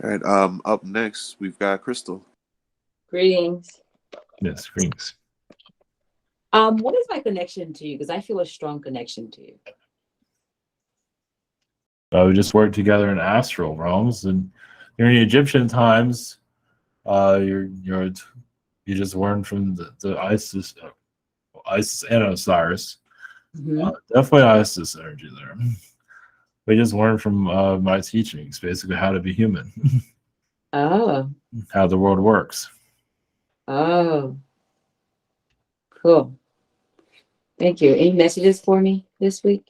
All right. Up next, we've got Crystal. Greetings. Yes, greetings. What is my connection to you? Because I feel a strong connection to you. We just worked together in astral realms, and during the Egyptian times, you just learned from the Isis and Osiris. Definitely Isis energy there. We just learned from my teachings, basically how to be human. Oh. How the world works. Oh. Cool. Thank you. Any messages for me this week?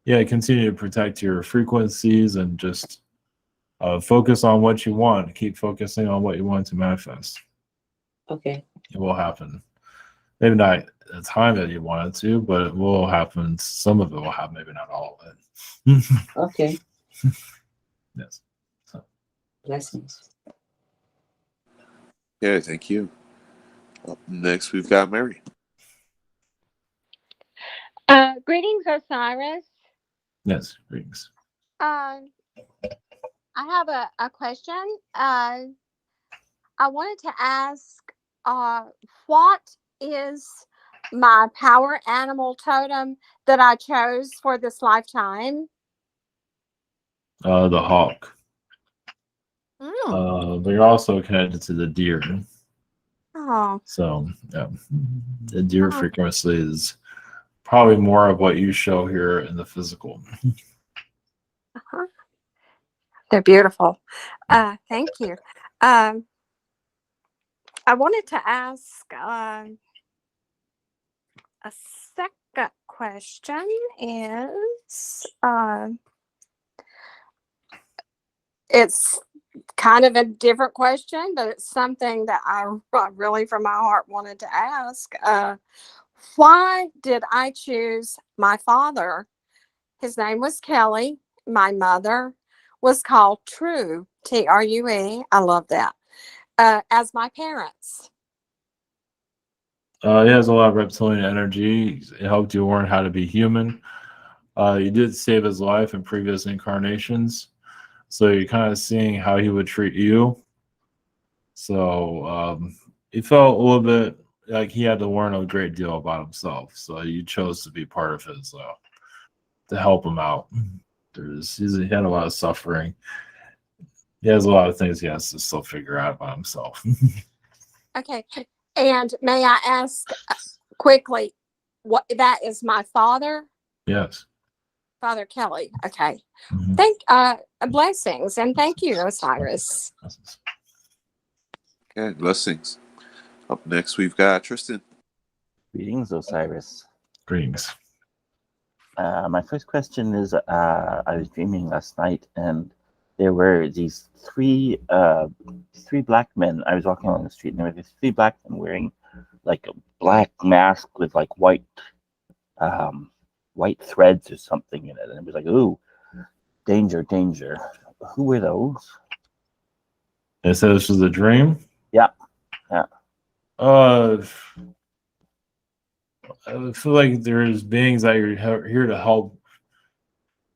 Continue to protect your frequencies and just focus on what you want. Keep focusing on what you want to manifest. Okay. It will happen. Maybe not the time that you want it to, but it will happen. Some of it will happen, maybe not all of it. Okay. Yes. So. Blessings. Yeah, thank you. Up next, we've got Mary. Greetings, Osiris. Yes, greetings. I have a question. I wanted to ask, what is my power animal totem that I chose for this lifetime? The hawk. But you're also connected to the deer. Oh. So the deer frequency is probably more of what you show here in the physical. They're beautiful. Thank you. I wanted to ask a second question is, it's kind of a different question, but it's something that I really from my heart wanted to ask. Why did I choose my father? His name was Kelly. My mother was called True, True. I love that. As my parents. He has a lot of reptilian energy. It helped you learn how to be human. You did save his life in previous incarnations. So you're kind of seeing how he would treat you. So he felt a little bit like he had to learn a great deal about himself. So you chose to be part of his, to help him out. He had a lot of suffering. He has a lot of things he has to still figure out by himself. Okay. And may I ask quickly, what that is my father, Yes. Father Kelly. Okay. Mhm. Blessings and thank you, Osiris. Okay, blessings. Up next, we've got Tristan. Greetings, Osiris. Greetings. My first question is, I was dreaming last night, and there were these three black men. I was walking along the street, and there were these three black men wearing like a black mask with like white threads or something in it, and it was like, ooh, danger, danger. Who were those? They said this was a dream. Yeah. I feel like there's beings that you're here to help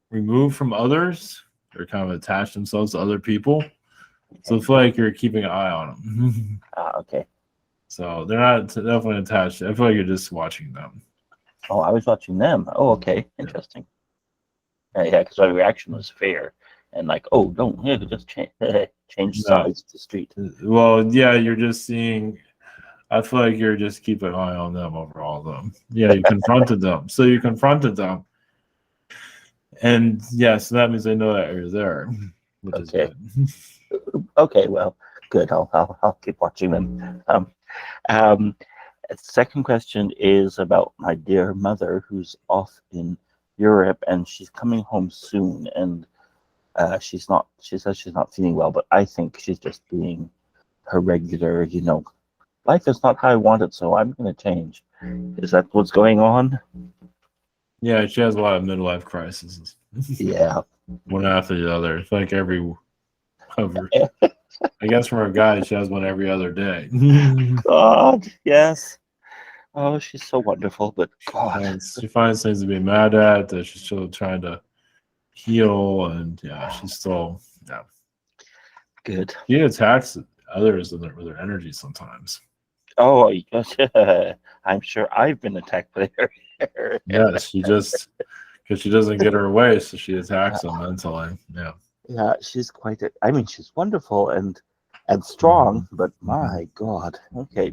remove from others. They're kind of attach themselves to other people. So I feel like you're keeping an eye on them. Okay. So they're not definitely attached. I feel like you're just watching them. Oh, I was watching them. Oh, okay. Interesting. Yeah, because my reaction was fair. And like, oh, don't just change sides to the street. Well, yeah, you're just seeing. I feel like you're just keeping an eye on them over all of them. Yeah, you confronted them. So you confronted them. And yeah, so that means they know that you're there, which is good. Okay, well, good. I'll keep watching them. Second question is about my dear mother, who's off in Europe, and she's coming home soon. And she says she's not feeling well, but I think she's just being her regular, life is not how I want it, so I'm going to change. Is that what's going on? Yeah, she has a lot of midlife crises. Yeah. One after the other. It's like I guess for a guy, she has one every other day. God, yes. Oh, she's so wonderful, but God. She finds things to be mad at, that she's still trying to heal, and yeah, she's still, yeah. Good. She attacks others with her energy sometimes. Oh, yes. I'm sure I've been attacked by her. Yes, because she doesn't get her way, so she attacks them mentally. Yeah. Yeah, she's she's wonderful and strong, but my God. Okay.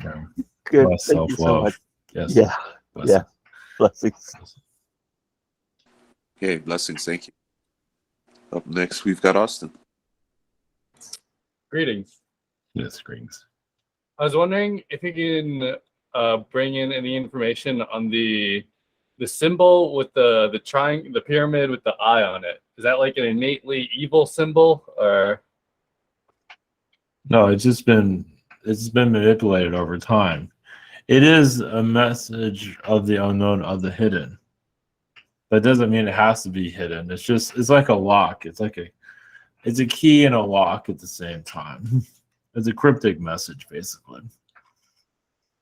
Yeah. Good. Less Thank you so self-love. much. Yes. Yeah. Blessings. Yeah. Blessings. Okay, blessings. Thank you. Up next, we've got Austin. Greetings. Yes, greetings. I was wondering if you can bring in any information on the symbol with the triangle, the pyramid with the eye on it. Is that like an innately evil symbol, or? No, it's been manipulated over time. It is a message of the unknown, of the hidden. That doesn't mean it has to be hidden. It's like a lock. It's a key and a lock at the same time. It's a cryptic message, basically.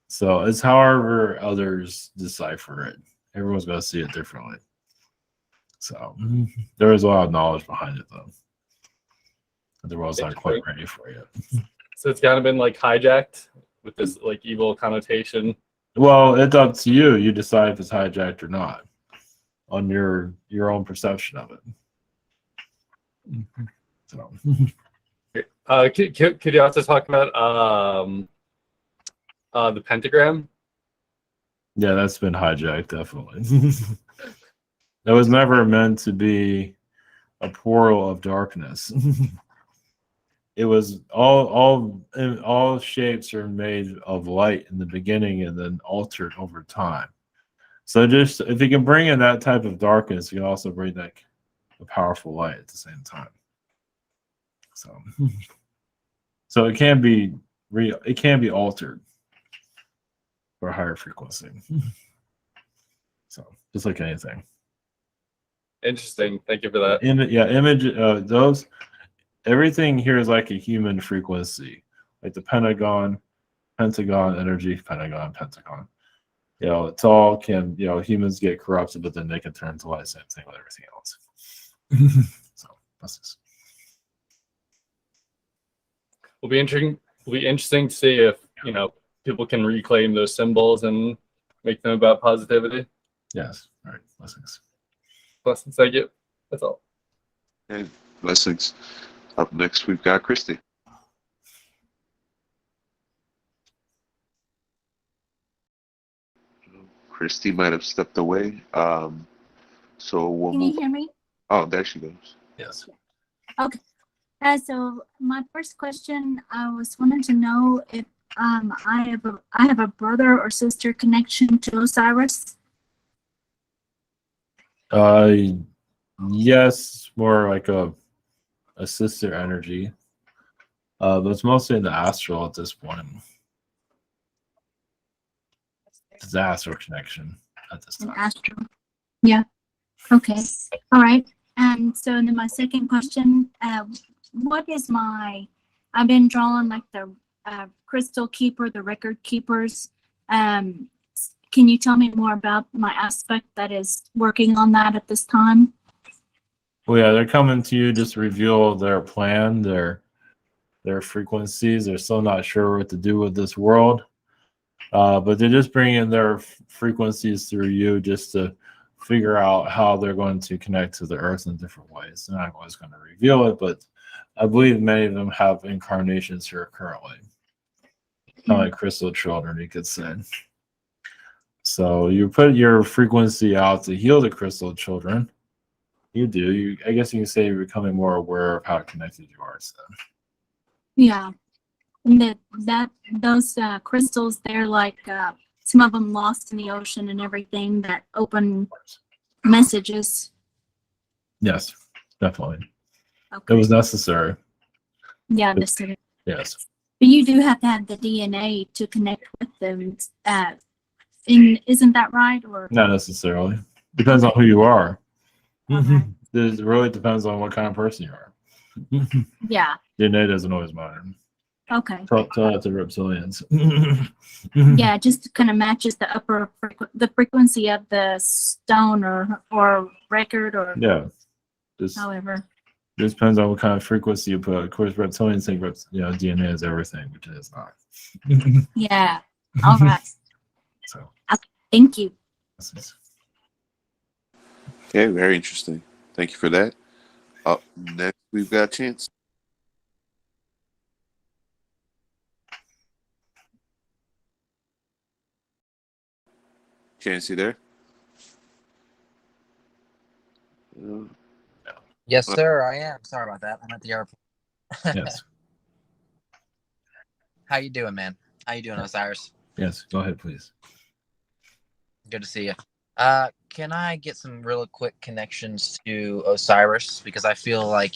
So it's however others decipher it. Everyone's going to see it differently. So there is a lot of knowledge behind it, though. The world's not quite ready for it. So it's kind of been like hijacked with this like evil connotation. Well, it's up to you. You decide if it's hijacked or not on your own perception of it. So. Could you also talk about the pentagram? Yeah, that's been hijacked, definitely. That was never meant to be a portal of darkness. It was all shapes are made of light in the beginning and then altered over time. So just if you can bring in that type of darkness, you can also bring that a powerful light at the same time. So it can be it can be altered for a higher frequency. So just like anything. Interesting. Thank you for that. Those everything here is like a human frequency, like the pentagon energy, pentagon. It's all can humans get corrupted, but then they can turn to light. Same thing with everything else. So that's just. Will be interesting to see if people can reclaim those symbols and make them about positivity. Yes. All right. Blessings. Blessings. Thank you. That's all. And blessings. Up next, we've got Christy. Christy might have stepped away. So we'll Can you move. hear me? Oh, there she goes. Yes. Okay. So my first question, I was wanting to know if I have a brother or sister connection to Osiris. Yes, more like a sister energy. But it's mostly in the astral at this point. It's the astral connection at this An time. astral. Yeah. Okay. All right. And so then my second question, what is I've been drawing like the crystal keeper, the record keepers. Can you tell me more about my aspect that is working on that at this time? Well, yeah, they're coming to you just to reveal their plan, their frequencies. They're still not sure what to do with this world. But they're just bringing their frequencies through you just to figure out how they're going to connect to the earth in different ways. They're not always going to reveal it, but I believe many of them have incarnations here currently. Kind of like crystal children, you could say. So you put your frequency out to heal the crystal children. You do. I guess you can say you're becoming more aware of how connected you are. So. Yeah. And those crystals, they're like some of them lost in the ocean and everything that open messages. Yes, definitely. Okay. It was necessary. Yeah, understood. Yes. But you do have to have the DNA to connect with them. Isn't that right? Or Not necessarily. Depends on who you are. It really depends on what kind of person you are. yeah. DNA doesn't always matter. Okay. Tell that to reptilians. Yeah, just kind of matches the frequency of the stone or record or Yeah. however. It depends on what kind of frequency you put. Of course, reptilians think DNA is everything, which it is not. Yeah. All right. So. Thank you. Okay, very interesting. Thank you for that. Up next, we've got Chance. Chance, you there? Yes, sir, I am. Sorry about that. I'm at the airport. Yes. How you doing, man? How you doing, Osiris? Yes, go ahead, please. Good to see you. Can I get some real quick connections to Osiris? Because I feel like,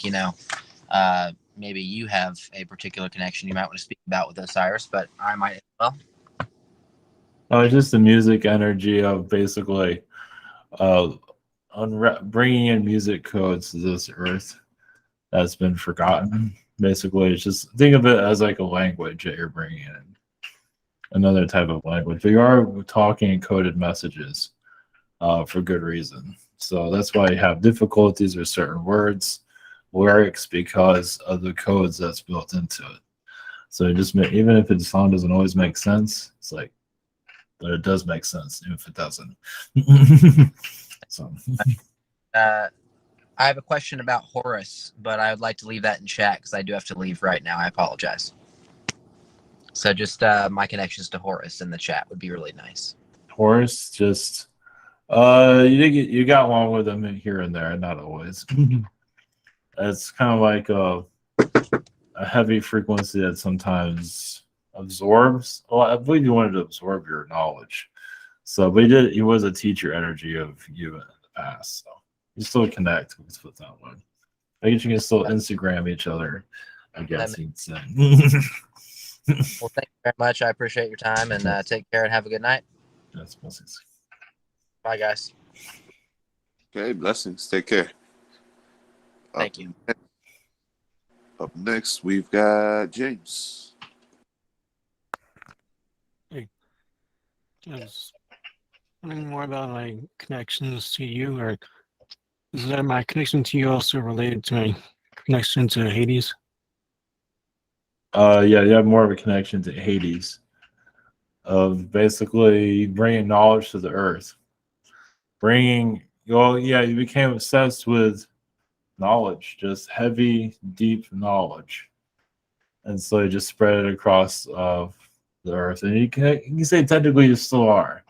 maybe you have a particular connection you might want to speak about with Osiris, but I might as well. Just the music energy of basically bringing in music codes to this earth that's been forgotten. Basically, it's just think of it as like a language that you're bringing in, another type of language. But you are talking coded messages for good reason. So that's why you have difficulties with certain words, lyrics, because of the codes that's built into it. So it just even if the song doesn't always make sense, it's like, but it does make sense, even if it doesn't. So. I have a question about Horus, but I would like to leave that in chat because I do have to leave right now. I apologize. So just my connections to Horus in the chat would be really nice. Horus, just you got one with them here and there, not always. It's kind of like a heavy frequency that sometimes absorbs. Well, I believe you wanted to absorb your knowledge. So, but he was a teacher energy of you in the past. So you still connect. Let's put that one. I guess you can still Instagram each other. I guess you'd say. Well, thank you very much. I appreciate your time and take care and have a good night. That's blessings. Bye, guys. Okay, blessings. Take care. Thank you. Up next, we've got James. Hey, just wondering more about my connections to you, or is that my connection to you also related to my connection to Hades? Yeah, you have more of a connection to Hades, of basically bringing knowledge to the earth. You became obsessed with knowledge, just heavy, deep knowledge. And so you just spread it across the earth. And you can say technically you still are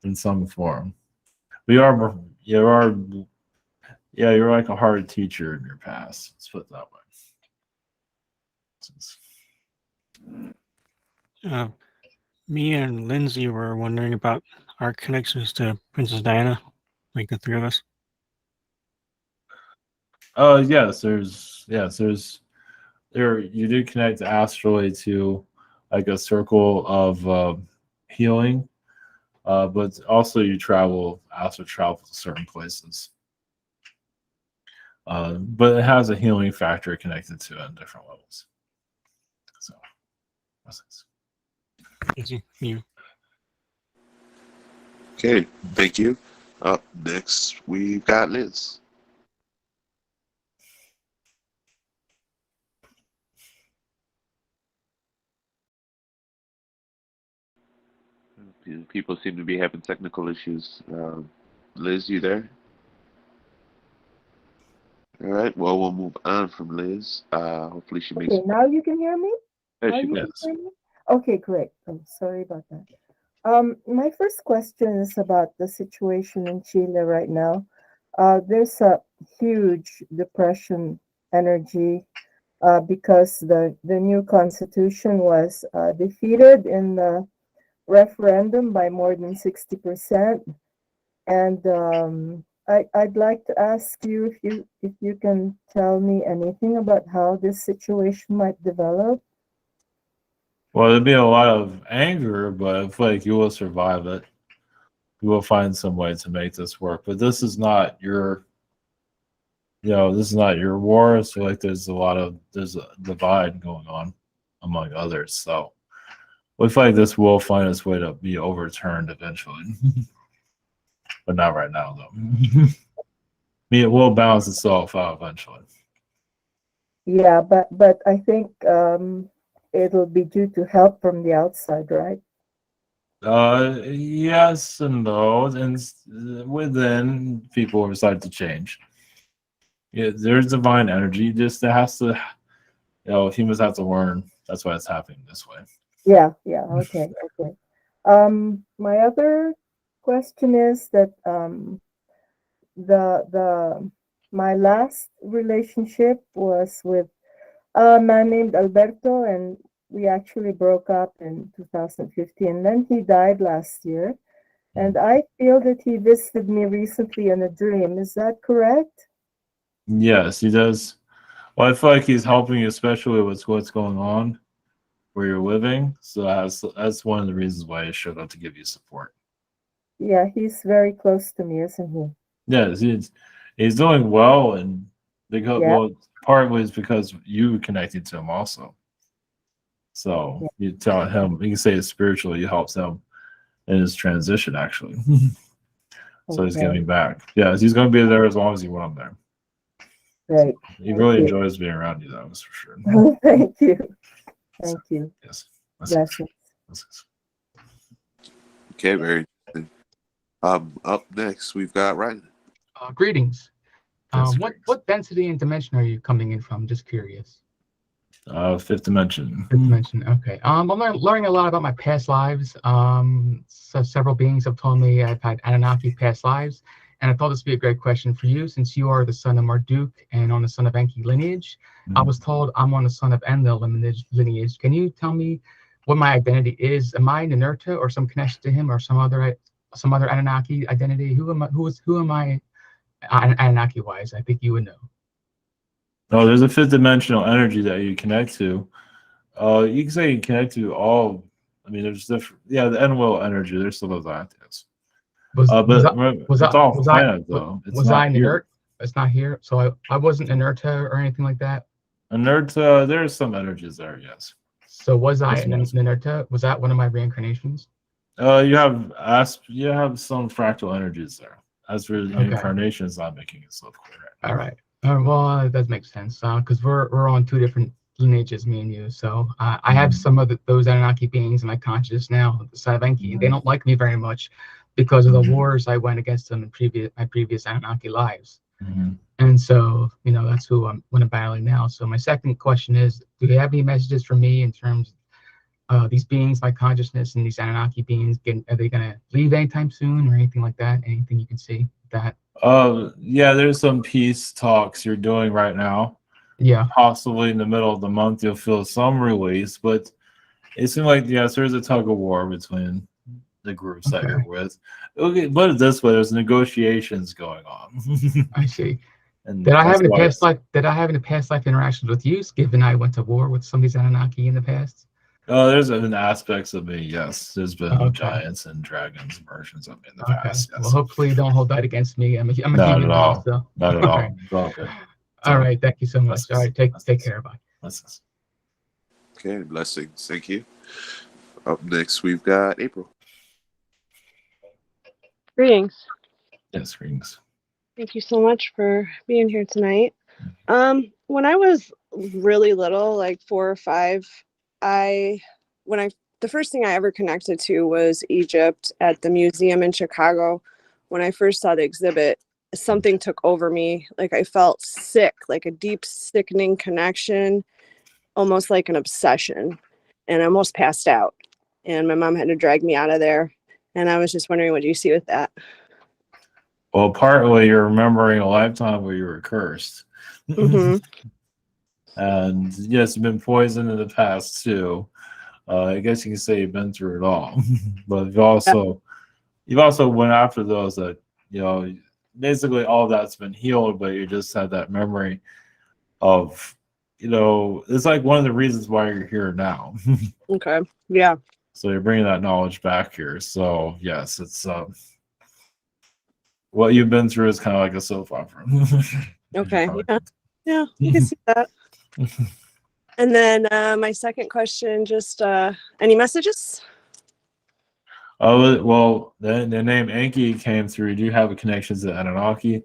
in some form. You're like a hard teacher in your past. Let's put it that way. Me and Lindsay were wondering about our connections to Princess Diana, like the three of us. Yes, there you do connect astrally to like a circle of healing, but also you astral travel to certain places. But it has a healing factor connected to it on different levels. So, Thank you. Okay, thank you. Up next, we've got Liz. People seem to be having technical issues. Liz, you there? All right. Well, we'll move on from Liz. Hopefully she makes. Okay, now you can hear me? There Now she you can goes. hear me? Okay, great. I'm sorry about that. My first question is about the situation in Chile right now. There's a huge depression energy because the new constitution was defeated in the referendum by more than 60%. And I'd like to ask you if you can tell me anything about how this situation might develop. Well, there'd be a lot of anger, but I feel like you will survive it. You will find some way to make this work. But this is not your, this is not your war. So like there's a divide going on among others. So we feel like this will find its way to be overturned eventually. But not right now, though. I mean, it will balance itself out eventually. Yeah, but I think it'll be due to help from the outside, right? Yes and no, and within people decide to change. Yeah, there's divine energy. Just it has to, humans have to learn. That's why it's happening this way. Yeah, okay. My other question is that my last relationship was with a man named Alberto, and we actually broke up in 2015. Then he died last year, and I feel that he visited me recently in a dream. Is that correct? Yes, he does. Well, I feel like he's helping you, especially with what's going on where you're living. So that's one of the reasons why he showed up to give you support. Yeah, he's very close to me, isn't he? Yes, he's doing well, and well, partly is because you connected to him also. So you tell him, you can say it spiritually, it helps him in his transition, actually. So he's giving back. Yeah, he's going to be there as long as you want him there. Right. He really enjoys being around you, though, that's for sure. Thank you. Thank you. Yes. Blessings. Okay, very interesting. Up next, we've got Ryan. Greetings. What density and dimension are you coming in from? Just curious. Fifth dimension. Fifth dimension. Okay. I'm learning a lot about my past lives. So several beings have told me I've had Anunnaki past lives, and I thought this would be a great question for you, since you are the son of Marduk and on the son of Enki lineage. I was told I'm on the son of Enlil lineage. Can you tell me what my identity is? Am I Ninurta or some connection to him, or some other Anunnaki identity? Who am I Anunnaki wise? I think you would know. Oh, there's a fifth dimensional energy that you connect to. You can say you connect to all. I mean, there's different. Yeah, the Enlil energy. There's still those ideas. Was all I planet though. Was I Ninurta? It's not here, so I wasn't Ninurta or anything like that. Ninurta, there's some energies there, yes. So was I Ninurta? Was that one of my reincarnations? You have some fractal energies there. As for the incarnation, it's not making itself clear. All right. Well, that makes sense because we're on two different lineages, me and you. So I have some of those Anunnaki beings in my consciousness now, the side of Enki, and they don't like me very much because of the wars I went against them in my previous Anunnaki lives. And so, that's who I'm battling now. So my second question is, do they have any messages for me in terms of these beings, my consciousness, and these Anunnaki beings? Are they going to leave anytime soon or anything like that? Anything you can see that? Yeah, there's some peace talks you're doing right now. Yeah. Possibly in the middle of the month, you'll feel some release, but it seems like, yes, there's a tug of war between the groups that you're with. Okay, put it this way, there's negotiations going on. I see. And Did I have any that's why past life? Did I have any past life interactions with you? Given I went to war with some of these Anunnaki in the past. there's been aspects of me, yes. There's been giants and dragons versions of me in the past. Yes. Well, hopefully you don't hold that against me. I'm a Not human at all. being, so. Not at All all. right. It's all good. All right. Thank you so much. All right. Take care. Bye. Blessings. Okay, blessings. Thank you. Up next, we've got April. Greetings. Yes, greetings. Thank you so much for being here tonight. When I was really little, like 4 or 5, the first thing I ever connected to was Egypt at the museum in Chicago. When I first saw the exhibit, something took over me. Like I felt sick, like a deep, sickening connection, almost like an obsession. And I almost passed out. And my mom had to drag me out of there. And I was just wondering, what do you see with that? Well, partly you're remembering a lifetime where you were cursed. Mm-hmm. And yes, you've been poisoned in the past too. I guess you can say you've been through it all. But you've also went after those that, basically all of that's been healed, but you just had that memory of, it's like one of the reasons why you're here now. Okay. Yeah. So you're bringing that knowledge back here. So yes, it's what you've been through is kind of like a soap opera. Okay. Yeah, you can see that. And then my second question, just any messages? Oh, well, the name Enki came through. You do have a connection to Anunnaki.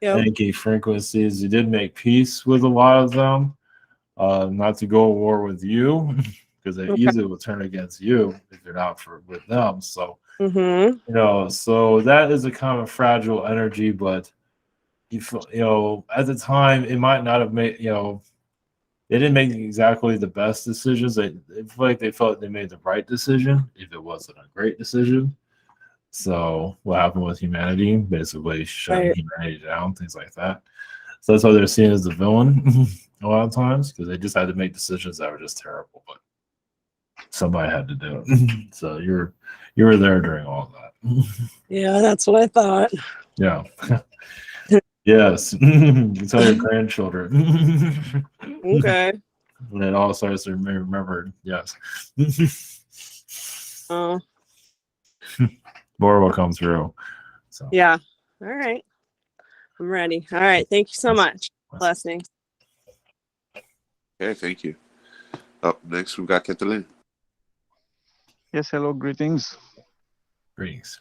Yep. Enki frequencies. You did make peace with a lot of them. Not to go to war with you, because they easily will turn against you if you're not with them. So, so that is a kind of fragile energy, but at the time, it might not have made, they didn't make exactly the best decisions. They feel like they felt they made the right decision, if it wasn't a great decision. So what happened with humanity, basically shutting humanity down, things like that. So that's why they're seen as the villain a lot of times, because they just had to make decisions that were just terrible, but somebody had to do it. So you were there during all of that. Yeah, that's what I thought. Yeah. Yes. You can tell your grandchildren. Okay. When it all starts to be remembered, yes. Oh. More will come through. So Yeah. All right. I'm ready. All right. Thank you so much. Blessings. Okay, thank you. Up next, we've got Kathleen. Yes, hello, greetings. Greetings.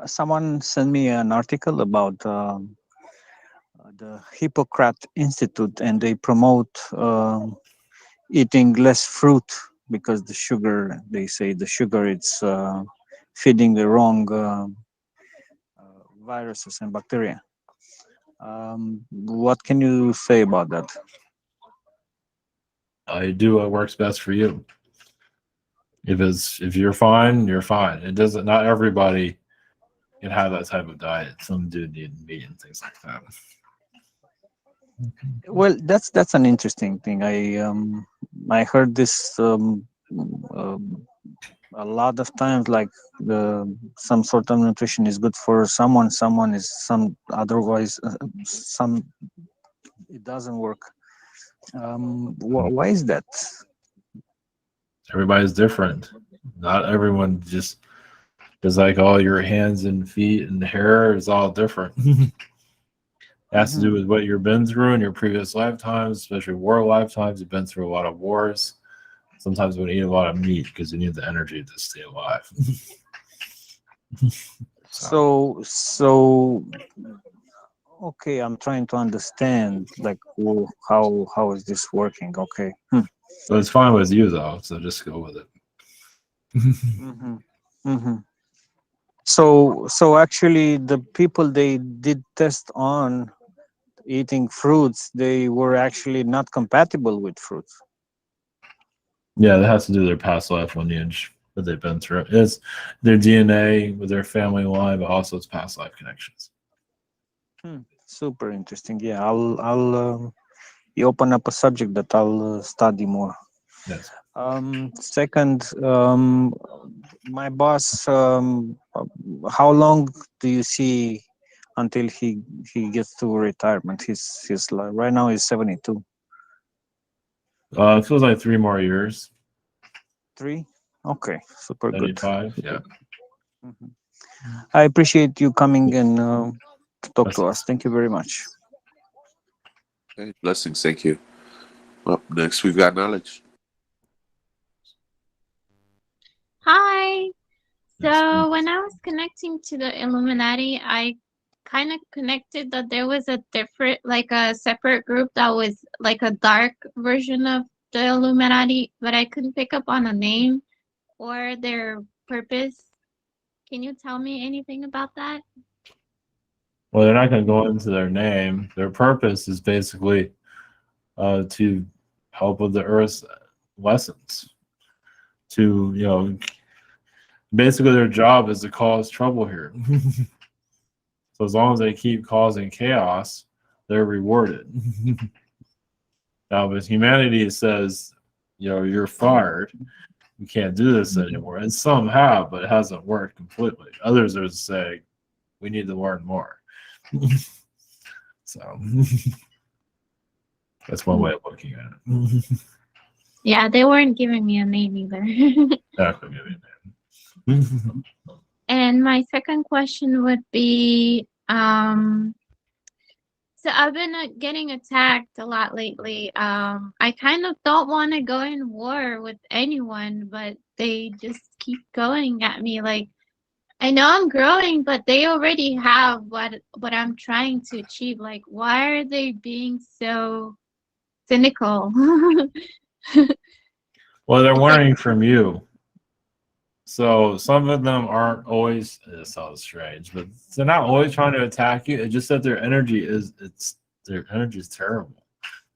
Someone sent me an article about the Hippocrates Institute, and they promote eating less fruit because the sugar, they say the sugar, it's feeding the wrong viruses and bacteria. What can you say about that? I do what works best for you. If you're fine, you're fine. It doesn't. Not everybody can have that type of diet. Some do need meat and things like that. Well, that's an interesting thing. I heard this a lot of times, like some sort of nutrition is good for someone is some otherwise some it doesn't work. Why is that? Everybody's different. Not everyone just like all your hands and feet and hair is all different. It has to do with what you've been through in your previous lifetimes, especially war lifetimes. You've been through a lot of wars. Sometimes we eat a lot of meat because you need the energy to stay alive. So okay, I'm trying to understand, like, how is this working? Okay. So it's fine with you though, so just go with it. So actually, the people they did test on eating fruits, they were actually not compatible with fruits. Yeah, that has to do with their past life lineage that they've been through. It's their DNA with their family line, but also its past life connections. Super interesting. Yeah, I'll you open up a subject that I'll study more. Yes. Second, my boss, how long do you see until he gets to retirement? He's like, right now he's 72. It feels like 3 more years. 3? Okay, super good. 95, yeah. I appreciate you coming and to talk to us. Thank you very much. Okay, blessings. Thank you. Up next, we've got knowledge. Hi. So when I was connecting to the Illuminati, I kind of connected that there was a different, like a separate group that was like a dark version of the Illuminati, but I couldn't pick up on a name or their purpose. Can you tell me anything about that? Well, they're not going to go into their name. Their purpose is basically to help with the Earth's lessons. To, you know, basically their job is to cause trouble here. So as long as they keep causing chaos, they're rewarded. Now, with humanity, it says, you know, you're fired. You can't do this anymore. And some have, but it hasn't worked completely. Others are saying, we need to learn more. So that's one way of looking at it. Yeah, they weren't giving me a name either. Exactly. And my second question would be, so I've been getting attacked a lot lately. I kind of don't want to go in war with anyone, but they just keep going at me. Like, I know I'm growing, but they already have what I'm trying to achieve. Like, why are they being so cynical? Well, they're learning from you. So some of them aren't always, it sounds strange, but they're not always trying to attack you. It's just that their energy is terrible.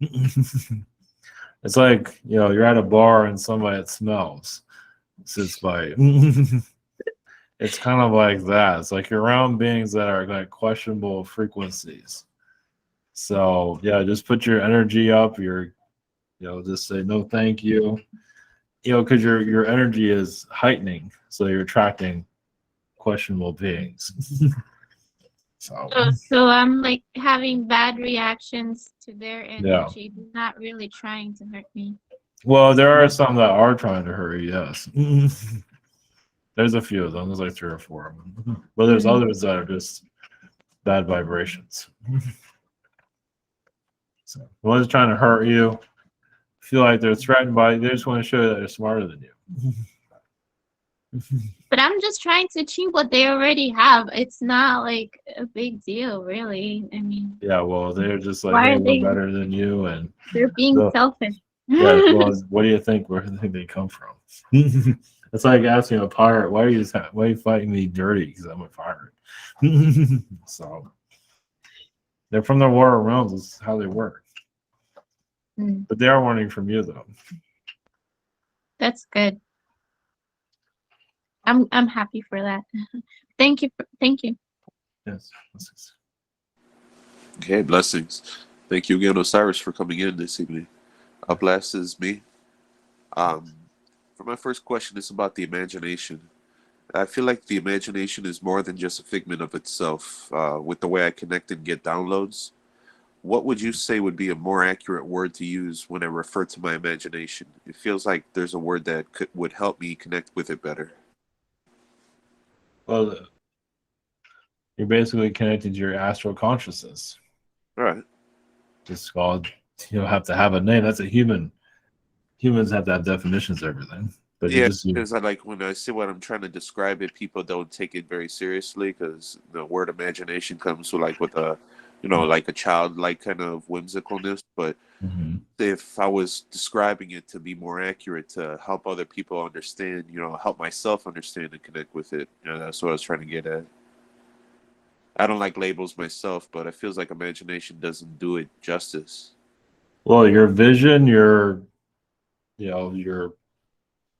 It's like, you know, you're at a bar and somebody that smells sits by you. It's kind of like that. It's like you're around beings that are like questionable frequencies. So yeah, just put your energy up. Just say no, thank you. You know, because your energy is heightening, so you're attracting questionable beings. So I'm like having bad reactions to their energy, not really trying to hurt me. Well, there are some that are trying to hurt you, yes. There's a few of them. There's like 3 or 4 of them. But there's others that are just bad vibrations. So the ones trying to hurt you feel like they're threatened by you. They just want to show you that they're smarter than you. But I'm just trying to achieve what they already have. It's not like a big deal, really. I mean, Yeah, well, they're just like, why hey, are we're they? better than you, and They're being so, selfish. yeah. Well, what do you think? Where do you think they come from? It's like asking a pirate, why are you fighting me dirty? Because I'm a pirate. So they're from the War of Realms. This is how they work. But they are learning from you, though. That's good. I'm happy for that. Thank you. Thank you. Yes. Okay, blessings. Thank you again, Osiris, for coming in this evening. Up last is me. For my first question, it's about the imagination. I feel like the imagination is more than just a figment of itself. With the way I connect and get downloads, what would you say would be a more accurate word to use when I refer to my imagination? It feels like there's a word that would help me connect with it better. Well, you're basically connected to your astral consciousness. All right. It's called, you don't have to have a name. That's a human. Humans have to have definitions of everything. But Yeah, just because I like when I see what I'm trying to describe it, people don't take it very seriously because the word imagination comes with a, like a childlike kind of whimsicalness. But if I was describing it to be more accurate, to help other people understand, help myself understand and connect with it. That's what I was trying to get at. I don't like labels myself, but it feels like imagination doesn't do it justice. Well, your vision, your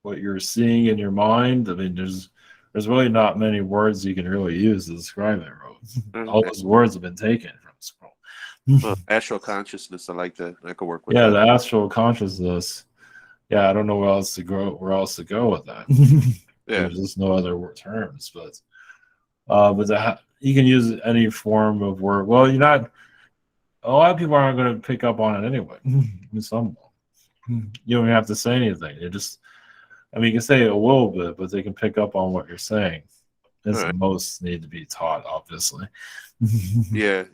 what you're seeing in your mind. I mean, there's really not many words you can really use to describe it, Rose. All those words have been taken from the scroll. Astral consciousness, I like that. I could work with Yeah, that. the astral consciousness. Yeah, I don't know where else to go with that. Yeah. There's just no other terms, but you can use any form of word. Well, a lot of people aren't going to pick up on it anyway. Some won't. You don't even have to say anything. You can say a little bit, but they can pick up on what you're saying. Right. Most need to be taught, obviously. Yeah.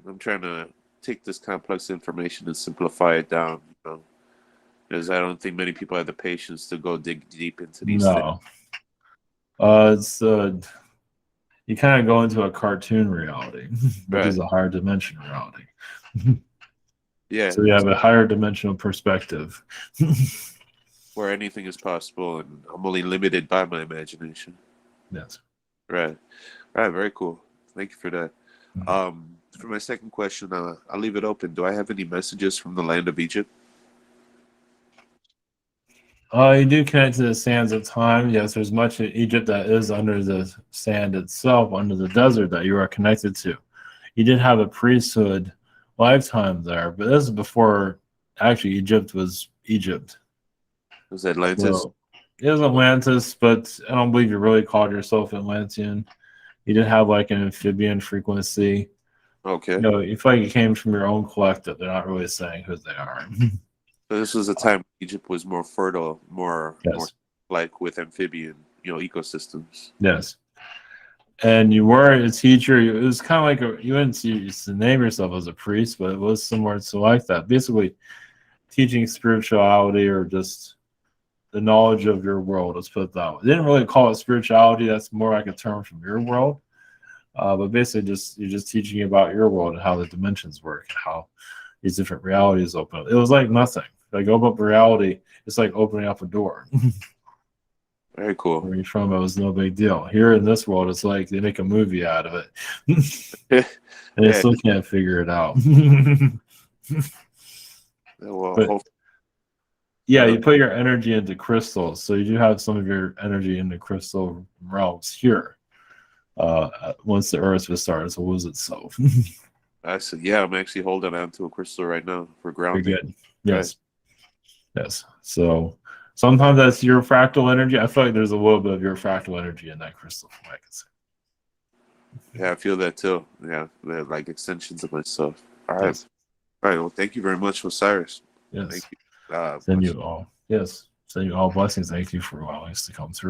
I'm trying to take this complex information and simplify it down, because I don't think many people have the patience to go dig deep into these things. It's you kind of go into a cartoon reality, which is a higher dimension reality. Yeah. So you have a higher dimensional perspective. Where anything is possible, and I'm only limited by my imagination. Yes. Right. Very cool. Thank you for that. For my second question, I'll leave it open. Do I have any messages from the land of Egypt? You do connect to the sands of time. Yes, there's much in Egypt that is under the sand itself, under the desert, that you are connected to. You did have a priesthood lifetime there, but this is before actually Egypt was Egypt. It was Atlantis? So, it was Atlantis, but I don't believe you really called yourself Atlantean. You did have like an amphibian frequency. Okay. You feel like you came from your own collective. They're not really saying who they are. So this was a time Egypt was more fertile, more like with amphibian, ecosystems. Yes. And you were a teacher. It was kind of like you wouldn't used to name yourself as a priest, but it was similar to like that. Basically, teaching spirituality or just the knowledge of your world. Let's put it that way. They didn't really call it spirituality. That's more like a term from your world. But basically, you're just teaching about your world and how the dimensions work and how these different realities open up. It was like nothing. Like open up reality, it's like opening up a door. Very cool. Where you're from, it was no big deal. Here in this world, it's like they make a movie out of it. And they still can't figure it out. You put your energy into crystals. So you do have some of your energy in the crystal realms here. Once the earth was started to lose itself. I see. Yeah, I'm actually holding on to a crystal right now for grounding. Very good. Yes. Yes. So sometimes that's your fractal energy. I feel like there's a little bit of your fractal energy in that crystal, from what I can say. Yeah, I feel that too. Yeah, they're like extensions of myself. All right. Yes. All right. Well, thank you very much, Osiris. Yes. Thank you. Send you all. Yes. Send you all blessings. Thank you for allowing us to come through.